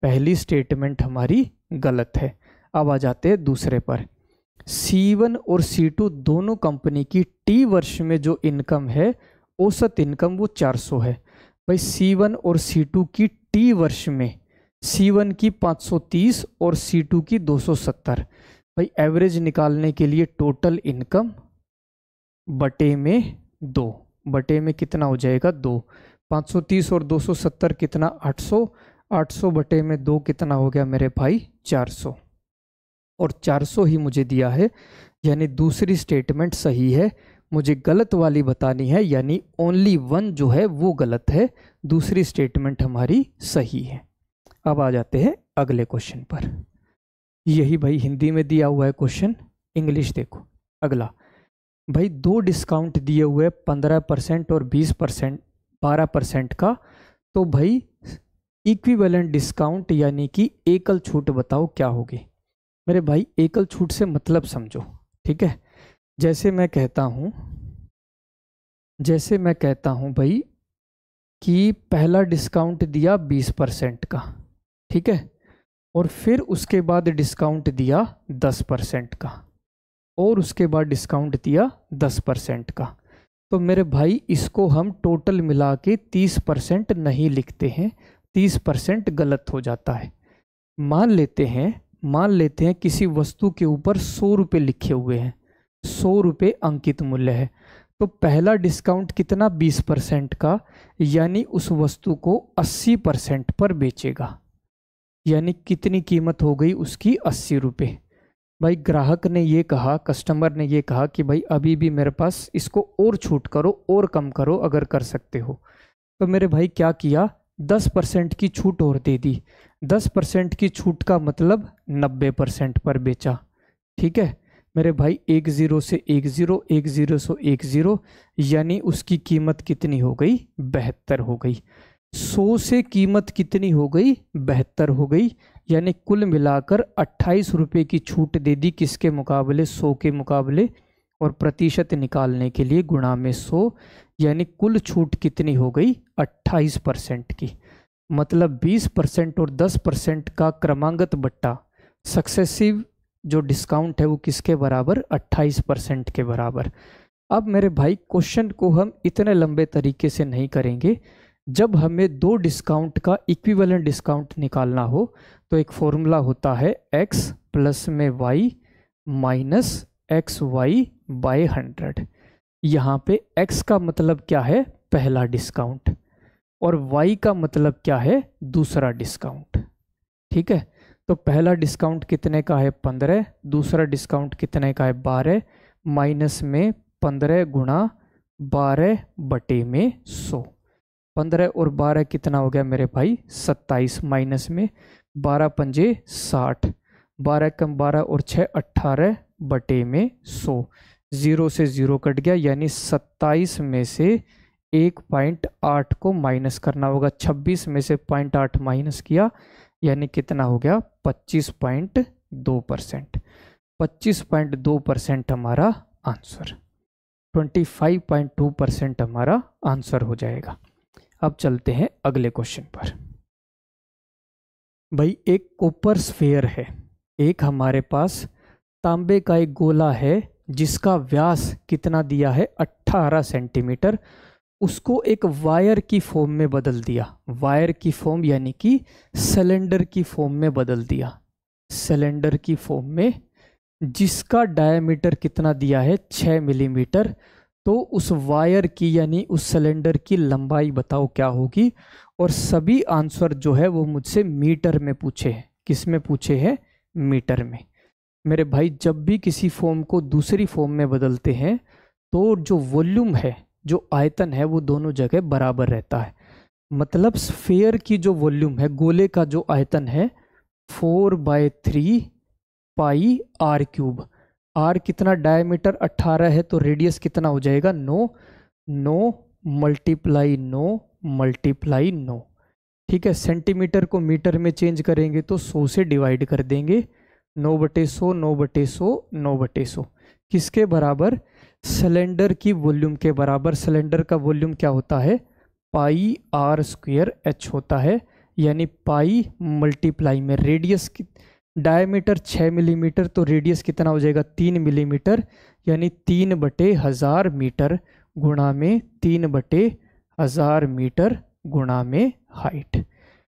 पहली स्टेटमेंट हमारी गलत है। अब आ जाते हैं दूसरे पर। C1 और C2 दोनों कंपनी की T वर्ष में जो इनकम है, औसत इनकम वो 400 है। भाई C1 और C2 की T वर्ष में, C1 की 530 और C2 की 270। भाई एवरेज निकालने के लिए टोटल इनकम बटे में 2, बटे में कितना हो जाएगा, 2। 530 और 270 कितना, 800, 800 बटे में 2 कितना हो गया मेरे भाई, 400, और 400 ही मुझे दिया है, यानी दूसरी स्टेटमेंट सही है। मुझे गलत वाली बतानी है, यानी ओनली 1 जो है वो गलत है, दूसरी स्टेटमेंट हमारी सही है। अब आ जाते हैं अगले क्वेश्चन पर। यही भाई हिंदी में दिया हुआ है क्वेश्चन, इंग्लिश देखो। अगला भाई दो डिस्काउंट दिए हुए 15% और 20%, 12% का, तो भाई इक्विवेलेंट डिस्काउंट यानी कि एकल छूट बताओ क्या होगी। मेरे भाई एकल छूट से मतलब समझो, ठीक है। जैसे मैं कहता हूं भाई कि पहला डिस्काउंट दिया 20% का, ठीक है, और फिर उसके बाद डिस्काउंट दिया 10% का, और उसके बाद डिस्काउंट दिया 10% का। तो मेरे भाई इसको हम टोटल मिला के 30% नहीं लिखते हैं, 30% गलत हो जाता है। मान लेते हैं किसी वस्तु के ऊपर 100 रुपये लिखे हुए हैं, 100 रुपये अंकित मूल्य है। तो पहला डिस्काउंट कितना, 20% का, यानी उस वस्तु को 80% पर बेचेगा। यानी कितनी कीमत हो गई उसकी, 80 रुपये। भाई ग्राहक ने ये कहा, कस्टमर ने ये कहा कि भाई अभी भी मेरे पास, इसको और छूट करो और कम करो अगर कर सकते हो। तो मेरे भाई क्या किया, 10% की छूट और दे दी। 10% की छूट का मतलब 90% पर बेचा। ठीक है मेरे भाई, 10 से 10 से 10, यानी उसकी कीमत कितनी हो गई, 72 हो गई। 100 से कीमत कितनी हो गई, 72 हो गई। यानी कुल मिलाकर 28 रुपये की छूट दे दी, किसके मुकाबले, 100 के मुकाबले, और प्रतिशत निकालने के लिए गुणा में 100, यानी कुल छूट कितनी हो गई, 28% की। मतलब 20% और 10% का क्रमागत बट्टा, सक्सेसिव जो डिस्काउंट है वो किसके बराबर, 28% के बराबर। अब मेरे भाई क्वेश्चन को हम इतने लंबे तरीके से नहीं करेंगे। जब हमें दो डिस्काउंट का इक्विवेलेंट डिस्काउंट निकालना हो तो एक फॉर्मूला होता है x प्लस में y माइनस XY बाय 100। यहाँ पे x का मतलब क्या है, पहला डिस्काउंट, और y का मतलब क्या है, दूसरा डिस्काउंट। ठीक है, तो पहला डिस्काउंट कितने का है, 15, दूसरा डिस्काउंट कितने का है, 12, माइनस में 15 गुणा 12 बटे में 100। 15 और 12 कितना हो गया मेरे भाई, 27, माइनस में 12 पंजे 60, 12 कम 12 और 6 18 बटे में 100। 0 से 0 कट गया, यानी 27 में से 1.8 को माइनस करना होगा। 26 में से 0.8 माइनस किया, यानी कितना हो गया, 25.2%। 25.2% हमारा आंसर, 25.2% हमारा आंसर हो जाएगा। अब चलते हैं अगले क्वेश्चन पर। भाई एक कॉपर स्फीयर है, एक हमारे पास तांबे का एक गोला है जिसका व्यास कितना दिया है, 18 सेंटीमीटर। उसको एक वायर की फॉर्म में बदल दिया, वायर की फॉर्म यानी कि सिलेंडर की फॉर्म में बदल दिया, सिलेंडर की फॉर्म में, जिसका डायमीटर कितना दिया है, 6 मिलीमीटर। तो उस वायर की यानी उस सिलेंडर की लंबाई बताओ क्या होगी। और सभी आंसर जो है वो मुझसे मीटर में पूछे हैं। किस में पूछे हैं, मीटर में। मेरे भाई जब भी किसी फॉर्म को दूसरी फॉर्म में बदलते हैं तो जो वॉल्यूम है, जो आयतन है, वो दोनों जगह बराबर रहता है। मतलब स्फीयर की जो वॉल्यूम है, गोले का जो आयतन है, 4/3 पाई आर क्यूब। आर कितना, डायमीटर 18 है, तो रेडियस कितना हो जाएगा, 9 मल्टीप्लाई 9। ठीक है, सेंटीमीटर को मीटर में चेंज करेंगे तो 100 से डिवाइड कर देंगे, 9/100 9/100 9/100। किसके बराबर, सिलेंडर की वॉल्यूम के बराबर। सिलेंडर का वॉल्यूम क्या होता है, पाई आर स्क्वायर एच होता है। यानी पाई मल्टीप्लाई में रेडियस, डायमीटर 6 मिलीमीटर, तो रेडियस कितना हो जाएगा, 3 मिलीमीटर, यानी 3/1000 मीटर गुणा में 3/1000 मीटर गुणा में हाइट।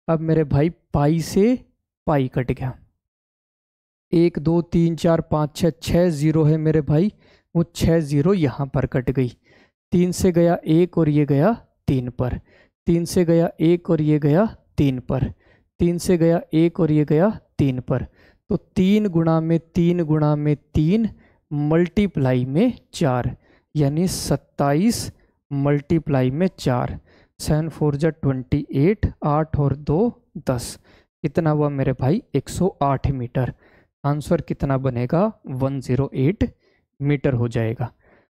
अब मेरे भाई पाई से पाई कट गया, 1 2 3 4 5 6 0 है मेरे भाई, वो 6 0 यहाँ पर कट गई। 3 से गया 1 और ये गया 3 पर, 3 से गया 1 और ये गया 3 पर, 3 से गया 1 और ये गया 3 पर। तो 3 गुणा में 3 गुणा में 3 मल्टीप्लाई में 4, यानी 27 मल्टीप्लाई में 4। 7 4 जा 28, 8 और 2 10। कितना हुआ मेरे भाई, 108 मीटर। आंसर कितना बनेगा, 108 मीटर हो जाएगा।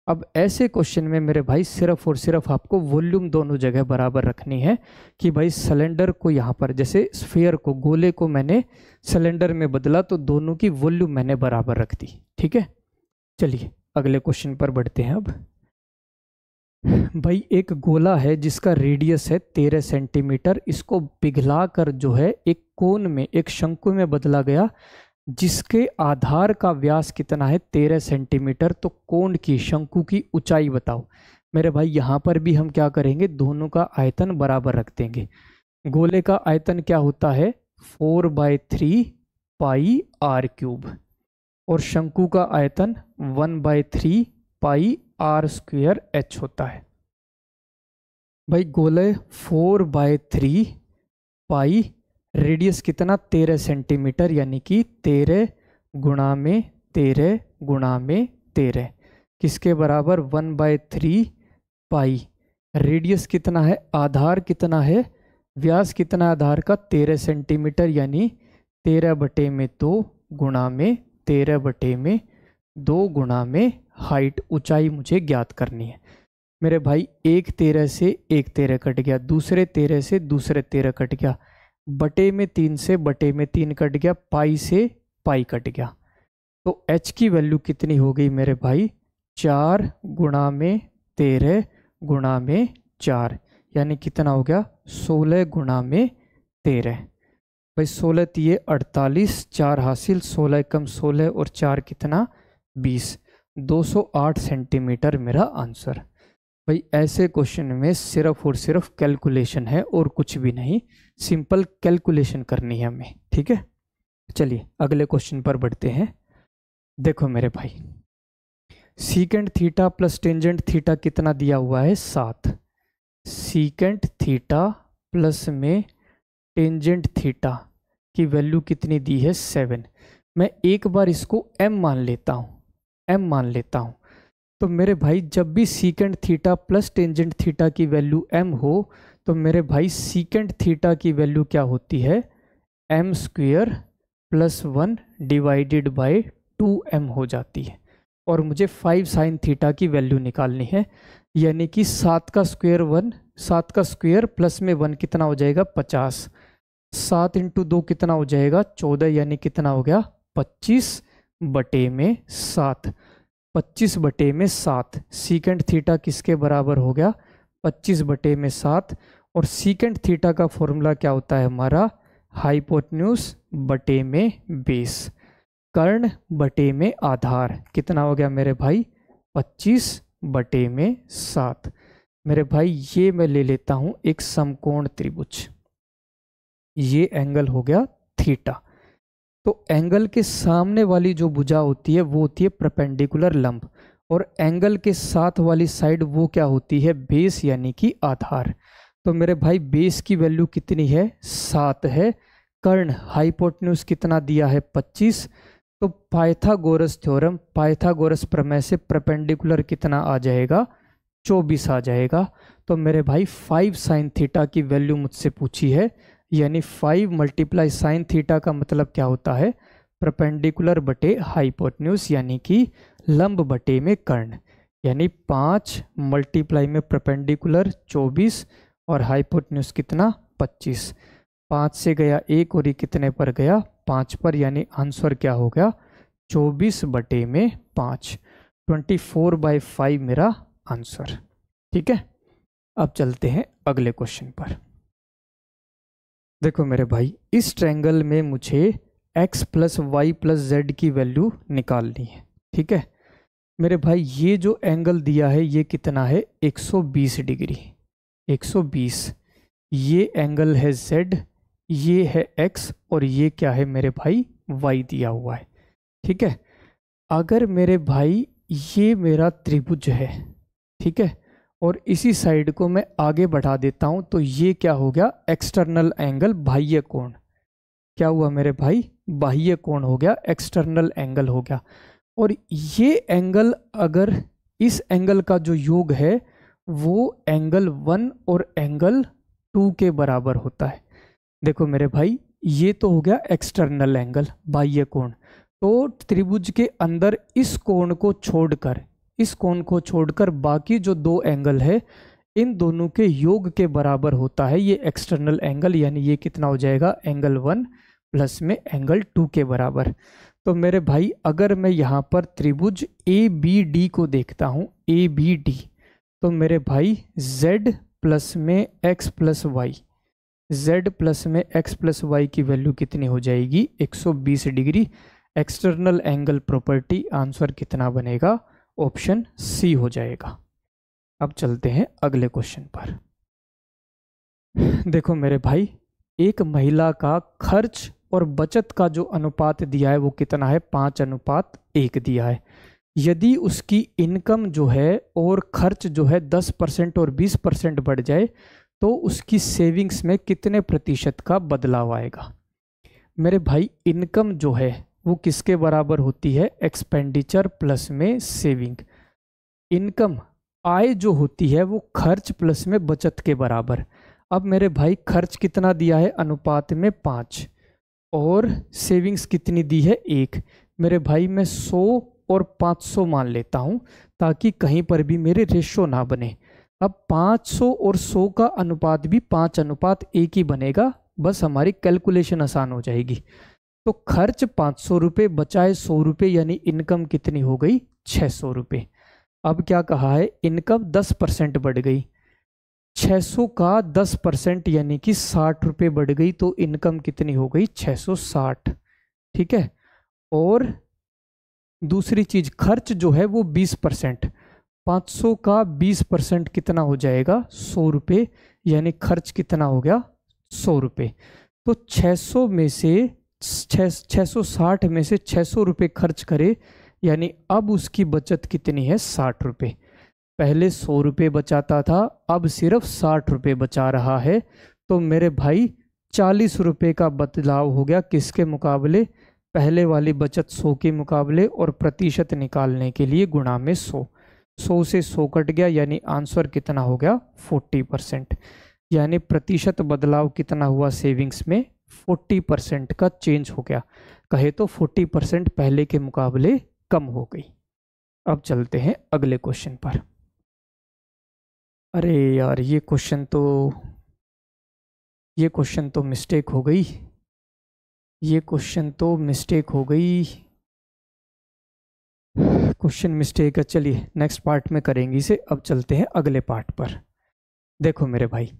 अब ऐसे क्वेश्चन में मेरे भाई सिर्फ और सिर्फ आपको वॉल्यूम दोनों जगह बराबर रखनी है। कि भाई सिलेंडर को यहाँ पर, जैसे स्फीयर को, गोले को मैंने सिलेंडर में बदला तो दोनों की वॉल्यूम मैंने बराबर रख दी। ठीक है, चलिए अगले क्वेश्चन पर बढ़ते हैं अब। भाई एक गोला है जिसका रेडियस है 13 सेंटीमीटर, इसको पिघला कर जो है एक कोन में, एक शंकु में बदला गया, जिसके आधार का व्यास कितना है 13 सेंटीमीटर। तो कोन की, शंकु की ऊंचाई बताओ। मेरे भाई यहाँ पर भी हम क्या करेंगे, दोनों का आयतन बराबर रख देंगे। गोले का आयतन क्या होता है 4/3 पाई आर क्यूब, और शंकु का आयतन 1/3 पाई आर स्क्वेयर एच होता है। भाई गोले 4/3 पाई, रेडियस कितना 13 सेंटीमीटर, यानी कि 13 गुणा में 13 गुणा में 13, किसके बराबर 1/3 पाई। रेडियस कितना है, आधार कितना है, व्यास कितना आधार का 13 सेंटीमीटर, यानी 13/2 गुणा में 13/2 गुणा में हाइट, ऊंचाई मुझे ज्ञात करनी है। मेरे भाई एक 13 से एक 13 कट गया, दूसरे 13 से दूसरे 13 कट गया, बटे में 3 से बटे में 3 कट गया, पाई से पाई कट गया। तो h की वैल्यू कितनी हो गई मेरे भाई 4 गुणा में 13 गुणा में 4, यानी कितना हो गया 16 गुणा में 13। भाई 16 तिये 48, 4 हासिल, 16 कम 16 और 4 कितना 20, 208 सेंटीमीटर मेरा आंसर। भाई ऐसे क्वेश्चन में सिर्फ और सिर्फ कैलकुलेशन है और कुछ भी नहीं, सिंपल कैलकुलेशन करनी है हमें, ठीक है। चलिए अगले क्वेश्चन पर बढ़ते हैं। देखो मेरे भाई, secant theta plus tangent theta कितना दिया हुआ है 7, सीकेंट थीटा प्लस में टेंजेंट थीटा की वैल्यू कितनी दी है 7। मैं एक बार इसको m मान लेता हूँ, m मान लेता हूँ। तो मेरे भाई जब भी secant theta plus tangent theta की वैल्यू m हो, तो मेरे भाई सीकेंट थीटा की वैल्यू क्या होती है m² + 1 डिवाइडेड बाय 2m हो जाती है। और मुझे 5 साइन थीटा की वैल्यू निकालनी है, यानी कि 7 का स्क्वायर प्लस में 1 कितना हो जाएगा 50, 7 × 2 कितना हो जाएगा 14, यानी कितना हो गया 25/7, 25/7। सीकेंट थीटा किसके बराबर हो गया 25/7। और सीकेंट थीटा का फॉर्मूला क्या होता है हमारा, हाइपोटेन्यूज बटे में बेस, कर्ण बटे में आधार, कितना हो गया मेरे भाई 25/7। मेरे भाई ये मैं ले लेता हूं एक समकोण त्रिभुज, ये एंगल हो गया थीटा। तो एंगल के सामने वाली जो भुजा होती है वो होती है परपेंडिकुलर लंब, और एंगल के साथ वाली साइड वो क्या होती है बेस, यानी कि आधार। तो मेरे भाई बेस की वैल्यू कितनी है 7 है, कर्ण हाइपोटेन्यूज कितना दिया है 25। तो पाइथागोरस थ्योरम, पाइथागोरस प्रमेय से परपेंडिकुलर कितना आ जाएगा 24 आ जाएगा। तो मेरे भाई 5 साइन थीटा की वैल्यू मुझसे पूछी है, यानी 5 × साइन थीटा का मतलब क्या होता है परपेंडिकुलर बटे हाइपोटेन्यूज, यानी कि लंब बटे में कर्ण, यानी 5 × में परपेंडिकुलर 24 और हाइपोटेन्यूज कितना 25। 5 से गया 1 और ये कितने पर गया 5 पर, यानी आंसर क्या हो गया 24/5, 24/5 मेरा आंसर, ठीक है। अब चलते हैं अगले क्वेश्चन पर। देखो मेरे भाई, इस ट्रायंगल में मुझे x + y + z की वैल्यू निकालनी है, ठीक है। मेरे भाई ये जो एंगल दिया है ये कितना है 120 डिग्री, 120। ये एंगल है z, ये है x, और ये क्या है मेरे भाई y दिया हुआ है, ठीक है। अगर मेरे भाई ये मेरा त्रिभुज है, ठीक है, और इसी साइड को मैं आगे बढ़ा देता हूं, तो ये क्या हो गया एक्सटर्नल एंगल, बाह्य कोण। क्या हुआ मेरे भाई बाह्य कोण हो गया, एक्सटर्नल एंगल हो गया। और ये एंगल, अगर इस एंगल का जो योग है वो एंगल 1 और एंगल 2 के बराबर होता है। देखो मेरे भाई ये तो हो गया एक्सटर्नल एंगल, बाह्य कोण। तो त्रिभुज के अंदर इस कोण को छोड़कर, इस कोण को छोड़कर बाकी जो 2 एंगल है इन दोनों के योग के बराबर होता है ये एक्सटर्नल एंगल, यानी ये कितना हो जाएगा एंगल 1 प्लस में एंगल 2 के बराबर। तो मेरे भाई अगर मैं यहाँ पर त्रिभुज ABD को देखता हूँ, ABD, तो मेरे भाई z प्लस में x plus Y, z plus में x प्लस वाई की वैल्यू कितनी हो जाएगी 120 degree. External angle property, answer कितना बनेगा, ऑप्शन सी हो जाएगा। अब चलते हैं अगले क्वेश्चन पर। देखो मेरे भाई, एक महिला का खर्च और बचत का जो अनुपात दिया है वो कितना है, 5:1 दिया है। यदि उसकी इनकम जो है और खर्च जो है 10% और 20% बढ़ जाए तो उसकी सेविंग्स में कितने प्रतिशत का बदलाव आएगा। मेरे भाई, इनकम जो है वो किसके बराबर होती है, एक्सपेंडिचर प्लस में सेविंग। इनकम, आय जो होती है वो खर्च प्लस में बचत के बराबर। अब मेरे भाई, खर्च कितना दिया है, अनुपात में 5, और सेविंग्स कितनी दी है 1। मेरे भाई, मैं 100 और 500 मान लेता हूं ताकि कहीं पर भी मेरे रेशो ना बने। अब 500 और 100 का अनुपात भी 5:1 ही बनेगा, बस हमारी कैलकुलेशन आसान हो जाएगी। तो खर्च 500 रुपये बचाए 100 रुपये, यानी इनकम कितनी हो गई, 600 रुपये। अब क्या कहा है, इनकम 10% बढ़ गई, 600 का 10% यानी कि 60 रुपये बढ़ गई, तो इनकम कितनी हो गई, 660। ठीक है। और दूसरी चीज, खर्च जो है वो 20%, 500 का 20% कितना हो जाएगा, 100 रुपये, यानी खर्च कितना हो गया, 100 रुपये। तो 600 में से 660 में से 600 रुपये खर्च करे, यानी अब उसकी बचत कितनी है, 60 रुपये। पहले 100 रुपये बचाता था, अब सिर्फ 60 रुपये बचा रहा है। तो मेरे भाई 40 रुपये का बदलाव हो गया, किसके मुकाबले, पहले वाली बचत 100 के मुकाबले, और प्रतिशत निकालने के लिए गुणा में 100। 100 से 100 कट गया, यानी आंसर कितना हो गया, 40%। यानी प्रतिशत बदलाव कितना हुआ, सेविंग्स में 40% का चेंज हो गया। कहे तो 40% पहले के मुकाबले कम हो गई। अब चलते हैं अगले क्वेश्चन पर। अरे यार, ये क्वेश्चन तो मिस्टेक हो गई, ये क्वेश्चन तो मिस्टेक हो गई, क्वेश्चन मिस्टेक है। चलिए नेक्स्ट पार्ट में करेंगे इसे। अब चलते हैं अगले पार्ट पर। देखो मेरे भाई,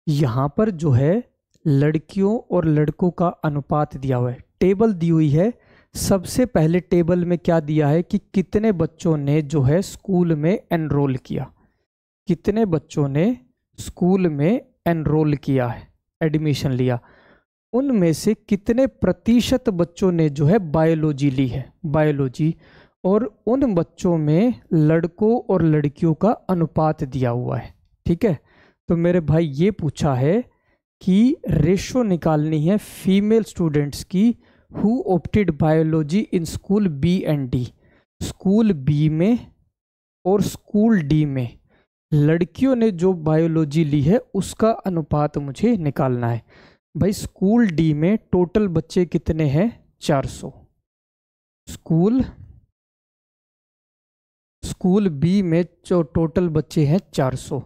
यहाँ पर जो है लड़कियों और लड़कों का अनुपात दिया हुआ है, टेबल दी हुई है। सबसे पहले टेबल में क्या दिया है कि कितने बच्चों ने जो है स्कूल में एनरोल किया, कितने बच्चों ने स्कूल में एनरोल किया है, एडमिशन लिया। उनमें से कितने प्रतिशत बच्चों ने जो है बायोलॉजी ली है, बायोलॉजी। और उन बच्चों में लड़कों और लड़कियों का अनुपात दिया हुआ है। ठीक है। तो मेरे भाई, ये पूछा है कि रेशो निकालनी है फीमेल स्टूडेंट्स की who opted biology in school B and D. School B में और स्कूल डी में लड़कियों ने जो बायोलॉजी ली है उसका अनुपात मुझे निकालना है। भाई, स्कूल डी में टोटल बच्चे कितने हैं, 400। स्कूल बी में जो टोटल बच्चे हैं 400,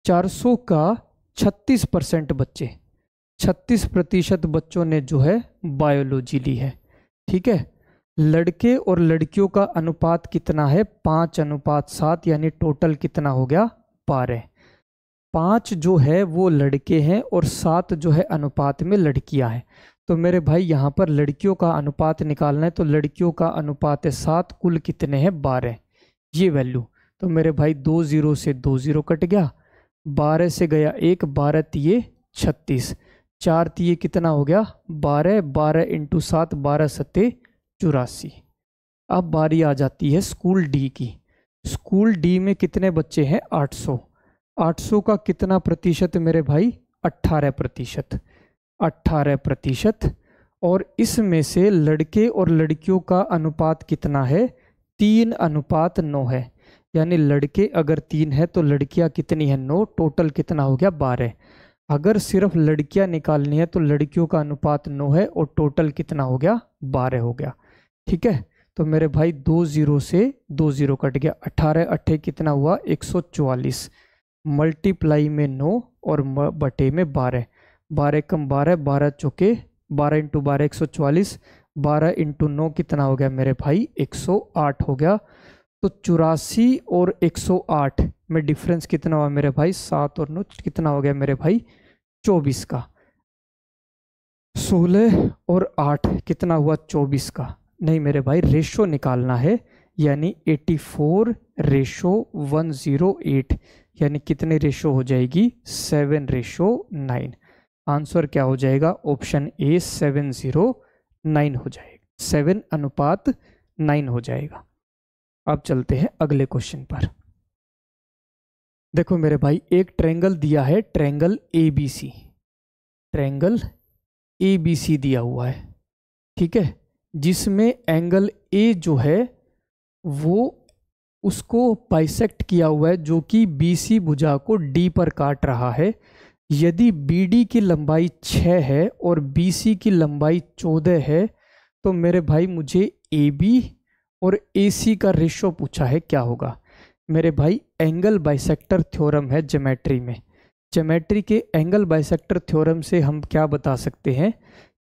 400 का 36% बच्चे, 36% बच्चों ने जो है बायोलॉजी ली है। ठीक है। लड़के और लड़कियों का अनुपात कितना है, 5:7, यानी टोटल कितना हो गया, 12। 5 जो है वो लड़के हैं और 7 जो है अनुपात में लड़कियां हैं। तो मेरे भाई, यहाँ पर लड़कियों का अनुपात निकालना है, तो लड़कियों का अनुपात है 7, कुल कितने हैं, 12, ये वैल्यू। तो मेरे भाई 2 0 से 2 0 कट गया, 12 से गया 1, 12 तिये 36, 4 तिये कितना हो गया, 12, 12 × 7, 12 सत्ते 84। अब बारी आ जाती है स्कूल डी की। स्कूल डी में कितने बच्चे हैं, 800। 800 का कितना प्रतिशत मेरे भाई, 18%, 18%। और इसमें से लड़के और लड़कियों का अनुपात कितना है, 3:9 है। यानी लड़के अगर 3 है तो लड़कियां कितनी है, 9, टोटल कितना हो गया, 12। अगर सिर्फ लड़कियां निकालनी है तो लड़कियों का अनुपात 9 है और टोटल कितना हो गया, 12 हो गया। ठीक है। तो मेरे भाई 2 0 से 2 0 कट गया, 18 8 कितना हुआ, 144, मल्टीप्लाई में 9 और बटे में 12, 12 कम 12, 12 चौके 12 × 12 144, 12 × 9 कितना हो गया मेरे भाई, 108 हो गया। तो 84 और 108 में डिफरेंस कितना हुआ मेरे भाई? 7 और 9 कितना हो गया मेरे भाई? 24 का। 16 और 8 कितना हुआ? 24 का। नहीं मेरे भाई, रेशो निकालना है, यानी 84:108, यानी कितने रेशो हो जाएगी? 7:9। आंसर क्या हो जाएगा? ऑप्शन ए 7:9 हो जाएगा, 7:9 हो जाएगा। अब चलते हैं अगले क्वेश्चन पर। देखो मेरे भाई, एक ट्रायंगल दिया है, ट्रायंगल ABC, ट्रायंगल ABC दिया हुआ है, ठीक है, जिसमें एंगल A जो है वो उसको बाइसेक्ट किया हुआ है, जो कि BC भुजा को D पर काट रहा है। यदि BD की लंबाई 6 है और BC की लंबाई 14 है, तो मेरे भाई मुझे AB और AC का रेशो पूछा है, क्या होगा? मेरे भाई, एंगल बाइसेक्टर थ्योरम है ज्योमेट्री में। ज्योमेट्री के एंगल बाइसेक्टर थ्योरम से हम क्या बता सकते हैं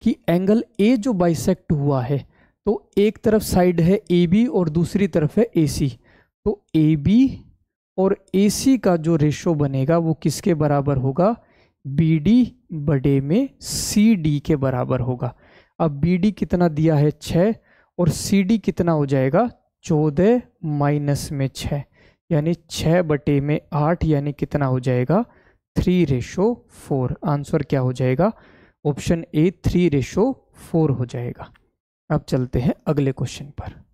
कि एंगल A जो बाइसेक्ट हुआ है, तो एक तरफ साइड है AB और दूसरी तरफ है AC, तो AB और AC का जो रेशो बनेगा वो किसके बराबर होगा? BD बड़े में CD के बराबर होगा। अब BD कितना दिया है? 6, और CD कितना हो जाएगा? 14 माइनस में 6, यानी 6/8, यानी कितना हो जाएगा? 3:4। आंसर क्या हो जाएगा? ऑप्शन ए 3:4 हो जाएगा। अब चलते हैं अगले क्वेश्चन पर।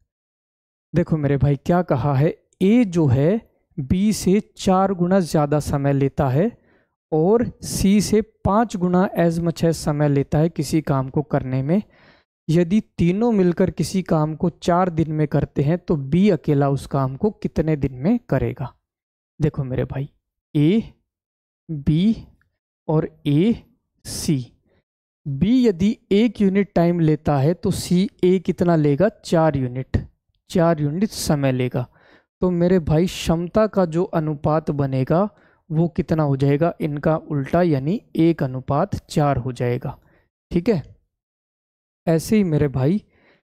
देखो मेरे भाई, क्या कहा है? ए जो है बी से 4 गुना ज़्यादा समय लेता है और सी से 5 गुना एज मच एज समय लेता है किसी काम को करने में। यदि तीनों मिलकर किसी काम को 4 दिन में करते हैं, तो बी अकेला उस काम को कितने दिन में करेगा? देखो मेरे भाई, ए, बी और ए, सी। बी यदि 1 यूनिट टाइम लेता है, तो सी ए कितना लेगा? 4 यूनिट समय लेगा। तो मेरे भाई, क्षमता का जो अनुपात बनेगा वो कितना हो जाएगा? इनका उल्टा, यानी 1:4 हो जाएगा, ठीक है। ऐसे ही मेरे भाई,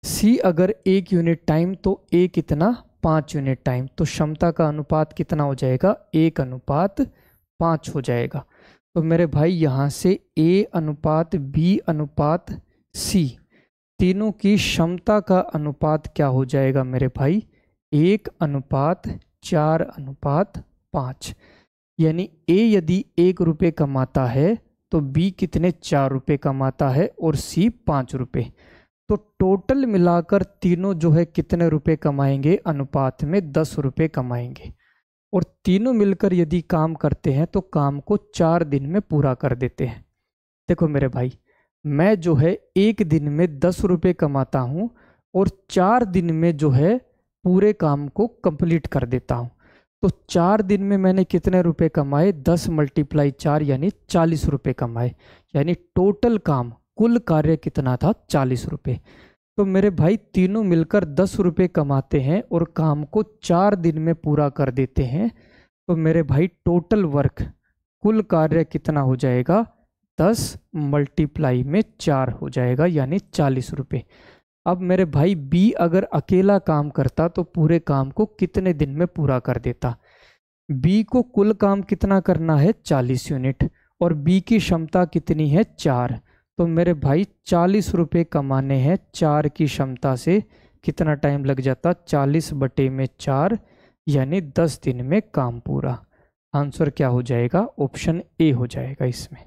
सी अगर 1 यूनिट टाइम, तो ए कितना? 5 यूनिट टाइम, तो क्षमता का अनुपात कितना हो जाएगा? 1:5 हो जाएगा। तो मेरे भाई, यहाँ से A:B:C, तीनों की क्षमता का अनुपात क्या हो जाएगा मेरे भाई? 1:4:5, यानी A यदि 1 रुपये कमाता है, तो B कितने? 4 रुपये कमाता है, और C 5 रुपये। तो टोटल मिलाकर तीनों जो है कितने रुपए कमाएंगे? अनुपात में 10 रुपये कमाएंगे। और तीनों मिलकर यदि काम करते हैं, तो काम को 4 दिन में पूरा कर देते हैं। देखो मेरे भाई, मैं जो है 1 दिन में 10 रुपये कमाता हूँ, और 4 दिन में जो है पूरे काम को कंप्लीट कर देता हूँ। तो 4 दिन में मैंने कितने रुपए कमाए? 10 × 4 यानी 40 रुपये कमाए, यानी टोटल काम, कुल कार्य कितना था? 40 रुपये। तो मेरे भाई, तीनों मिलकर 10 रुपये कमाते हैं और काम को 4 दिन में पूरा कर देते हैं। तो मेरे भाई, टोटल वर्क, कुल कार्य कितना हो जाएगा? 10 × 4 हो जाएगा, यानी 40 रुपये। अब मेरे भाई, बी अगर अकेला काम करता, तो पूरे काम को कितने दिन में पूरा कर देता? बी को कुल काम कितना करना है? 40 यूनिट, और बी की क्षमता कितनी है? 4। तो मेरे भाई, 40 रुपये कमाने हैं 4 की क्षमता से, कितना टाइम लग जाता? 40/4, यानी 10 दिन में काम पूरा। आंसर क्या हो जाएगा? ऑप्शन ए हो जाएगा इसमें।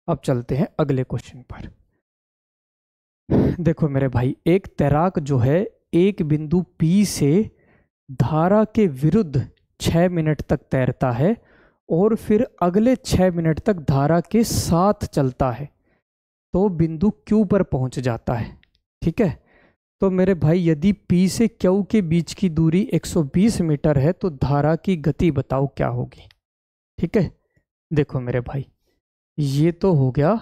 अब चलते हैं अगले क्वेश्चन पर। देखो मेरे भाई, एक तैराक जो है एक बिंदु P से धारा के विरुद्ध 6 मिनट तक तैरता है, और फिर अगले 6 मिनट तक धारा के साथ चलता है, तो बिंदु Q पर पहुंच जाता है, ठीक है। तो मेरे भाई, यदि P से Q के बीच की दूरी 120 मीटर है, तो धारा की गति बताओ क्या होगी, ठीक है। देखो मेरे भाई, ये तो हो गया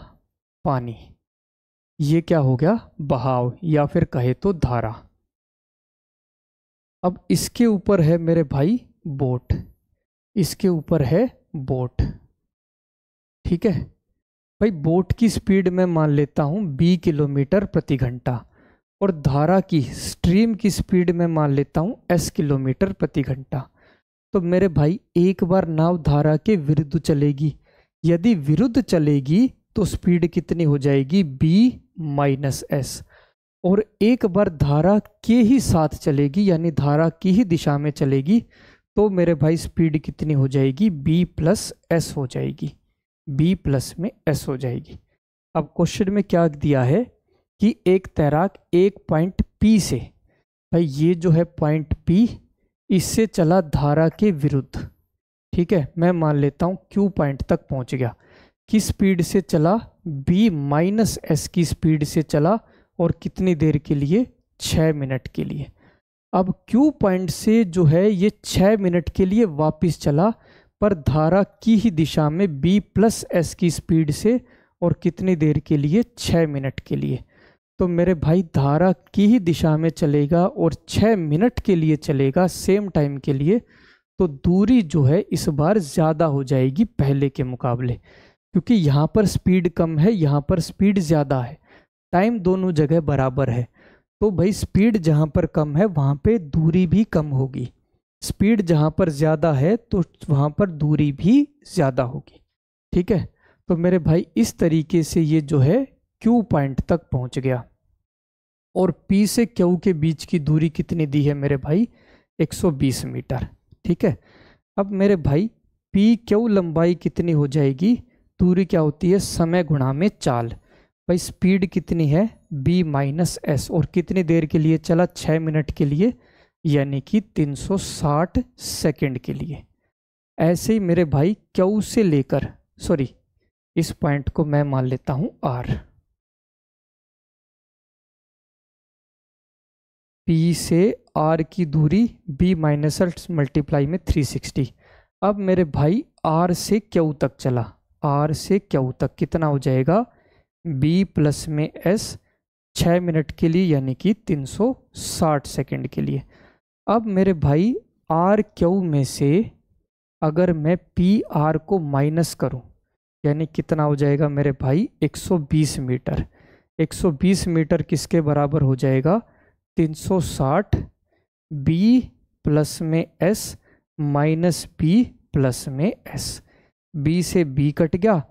पानी, ये क्या हो गया? बहाव, या फिर कहे तो धारा। अब इसके ऊपर है मेरे भाई बोट, इसके ऊपर है बोट, ठीक है भाई। बोट की स्पीड मैं मान लेता हूं 20 किलोमीटर प्रति घंटा, और धारा की स्ट्रीम की स्पीड मैं मान लेता हूँ s किलोमीटर प्रति घंटा। तो मेरे भाई एक बार नाव धारा के विरुद्ध चलेगी, यदि विरुद्ध चलेगी तो स्पीड कितनी हो जाएगी b माइनस एस, और एक बार धारा के ही साथ चलेगी यानी धारा की ही दिशा में चलेगी तो मेरे भाई स्पीड कितनी हो जाएगी b प्लस एस हो जाएगी, b प्लस में s हो जाएगी। अब क्वेश्चन में क्या दिया है कि एक तैराक एक पॉइंट P से, भाई ये जो है पॉइंट P, इससे चला धारा के विरुद्ध, ठीक है, मैं मान लेता हूँ Q पॉइंट तक पहुँच गया, किस स्पीड से चला, b माइनस एस की स्पीड से चला, और कितनी देर के लिए, 6 मिनट के लिए। अब Q पॉइंट से जो है ये 6 मिनट के लिए वापस चला, पर धारा की ही दिशा में b प्लस एस की स्पीड से, और कितनी देर के लिए, 6 मिनट के लिए। तो मेरे भाई धारा की ही दिशा में चलेगा और 6 मिनट के लिए चलेगा, सेम टाइम के लिए, तो दूरी जो है इस बार ज़्यादा हो जाएगी पहले के मुकाबले, क्योंकि यहाँ पर स्पीड कम है, यहाँ पर स्पीड ज़्यादा है, टाइम दोनों जगह बराबर है। तो भाई स्पीड जहाँ पर कम है वहाँ पे दूरी भी कम होगी, स्पीड जहाँ पर ज़्यादा है तो वहाँ पर दूरी भी ज़्यादा होगी, ठीक है। तो मेरे भाई इस तरीके से ये जो है Q पॉइंट तक पहुँच गया, और P से Q के बीच की दूरी कितनी दी है मेरे भाई, 120 मीटर, ठीक है। अब मेरे भाई P Q लंबाई कितनी हो जाएगी, दूरी क्या होती है, समय गुणा में चाल, भाई स्पीड कितनी है, b माइनस एस, और कितनी देर के लिए चला, 6 मिनट के लिए, यानी कि 360 सेकंड के लिए। ऐसे ही मेरे भाई Q से लेकर, सॉरी इस पॉइंट को मैं मान लेता हूं R, P से R की दूरी b माइनस एस मल्टीप्लाई में 360। अब मेरे भाई R से Q तक चला, R से Q तक कितना हो जाएगा, b प्लस में s, 6 मिनट के लिए यानी कि 360 सेकंड के लिए। अब मेरे भाई R Q में से अगर मैं P R को माइनस करूं, यानी कितना हो जाएगा मेरे भाई, 120 मीटर। 120 मीटर किसके बराबर हो जाएगा, 360 b प्लस में s माइनस b प्लस में s, b से b कट गया,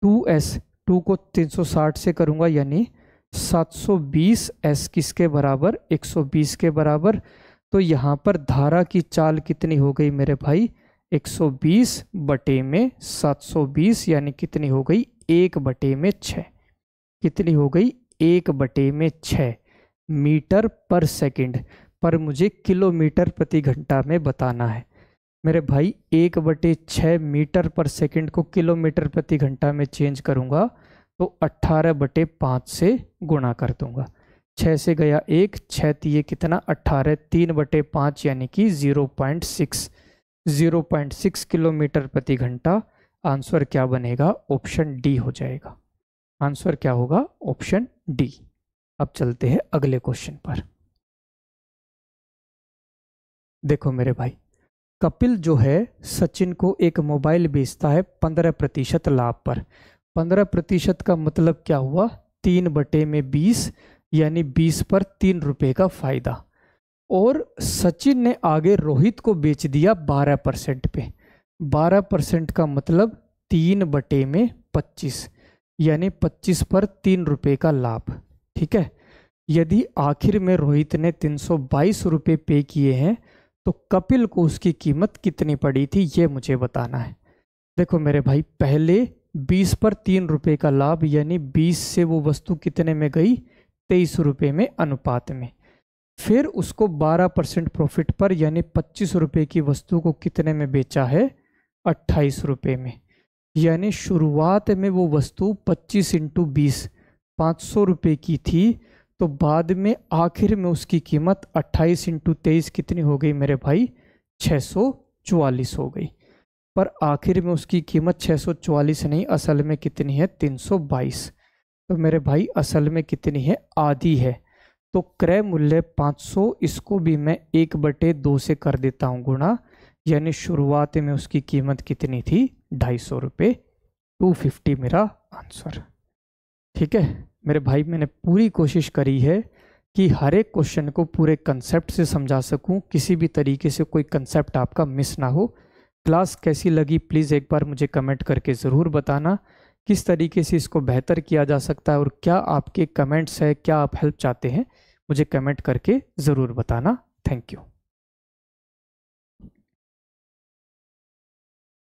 2s, 2 को 360 से करूंगा यानी 720 s किसके बराबर, 120 के बराबर। तो यहाँ पर धारा की चाल कितनी हो गई मेरे भाई, 120 बटे में 720, यानी कितनी हो गई, 1 बटे में 6, कितनी हो गई, 1 बटे में 6 मीटर पर सेकंड, पर मुझे किलोमीटर प्रति घंटा में बताना है मेरे भाई। 1 बटे 6 मीटर पर सेकंड को किलोमीटर प्रति घंटा में चेंज करूंगा तो 18 बटे 5 से गुणा कर दूंगा, 6 से गया 1, 6 तिये कितना, 18, 3 बटे 5 यानी कि 0.6 किलोमीटर प्रति घंटा। आंसर क्या बनेगा, ऑप्शन डी हो जाएगा। आंसर क्या होगा, ऑप्शन डी। अब चलते हैं अगले क्वेश्चन पर। देखो मेरे भाई, कपिल जो है सचिन को एक मोबाइल बेचता है 15% लाभ पर। 15% का मतलब क्या हुआ, 3 बटे में 20, यानी 20 पर 3 रुपए का फायदा। और सचिन ने आगे रोहित को बेच दिया 12% पे। 12% का मतलब 3 बटे में 25, यानी 25 पर 3 रुपए का लाभ, ठीक है। यदि आखिर में रोहित ने 322 रुपये पे किए हैं तो कपिल को उसकी कीमत कितनी पड़ी थी, ये मुझे बताना है। देखो मेरे भाई, पहले 20 पर 3 रुपये का लाभ, यानी 20 से वो वस्तु कितने में गई, 23 रुपये में अनुपात में। फिर उसको 12% प्रॉफिट पर, यानी 25 रुपये की वस्तु को कितने में बेचा है, 28 रुपये में। यानी शुरुआत में वो वस्तु 25 × 20 500 रुपये की थी, तो बाद में आखिर में उसकी कीमत 28 × 23 कितनी हो गई मेरे भाई, 644 हो गई। पर आखिर में उसकी कीमत 644 नहीं, असल में कितनी है, 322। तो मेरे भाई असल में कितनी है, आधी है। तो क्रय मूल्य 500, इसको भी मैं 1/2 से कर देता हूँ गुणा, यानी शुरुआत में उसकी कीमत कितनी थी, 250 रुपये, 250 मेरा आंसर, ठीक है। मेरे भाई मैंने पूरी कोशिश करी है कि हर एक क्वेश्चन को पूरे कंसेप्ट से समझा सकूं, किसी भी तरीके से कोई कंसेप्ट आपका मिस ना हो। क्लास कैसी लगी प्लीज़ एक बार मुझे कमेंट करके ज़रूर बताना। किस तरीके से इसको बेहतर किया जा सकता है और क्या आपके कमेंट्स है, क्या आप हेल्प चाहते हैं, मुझे कमेंट करके ज़रूर बताना। Thank you.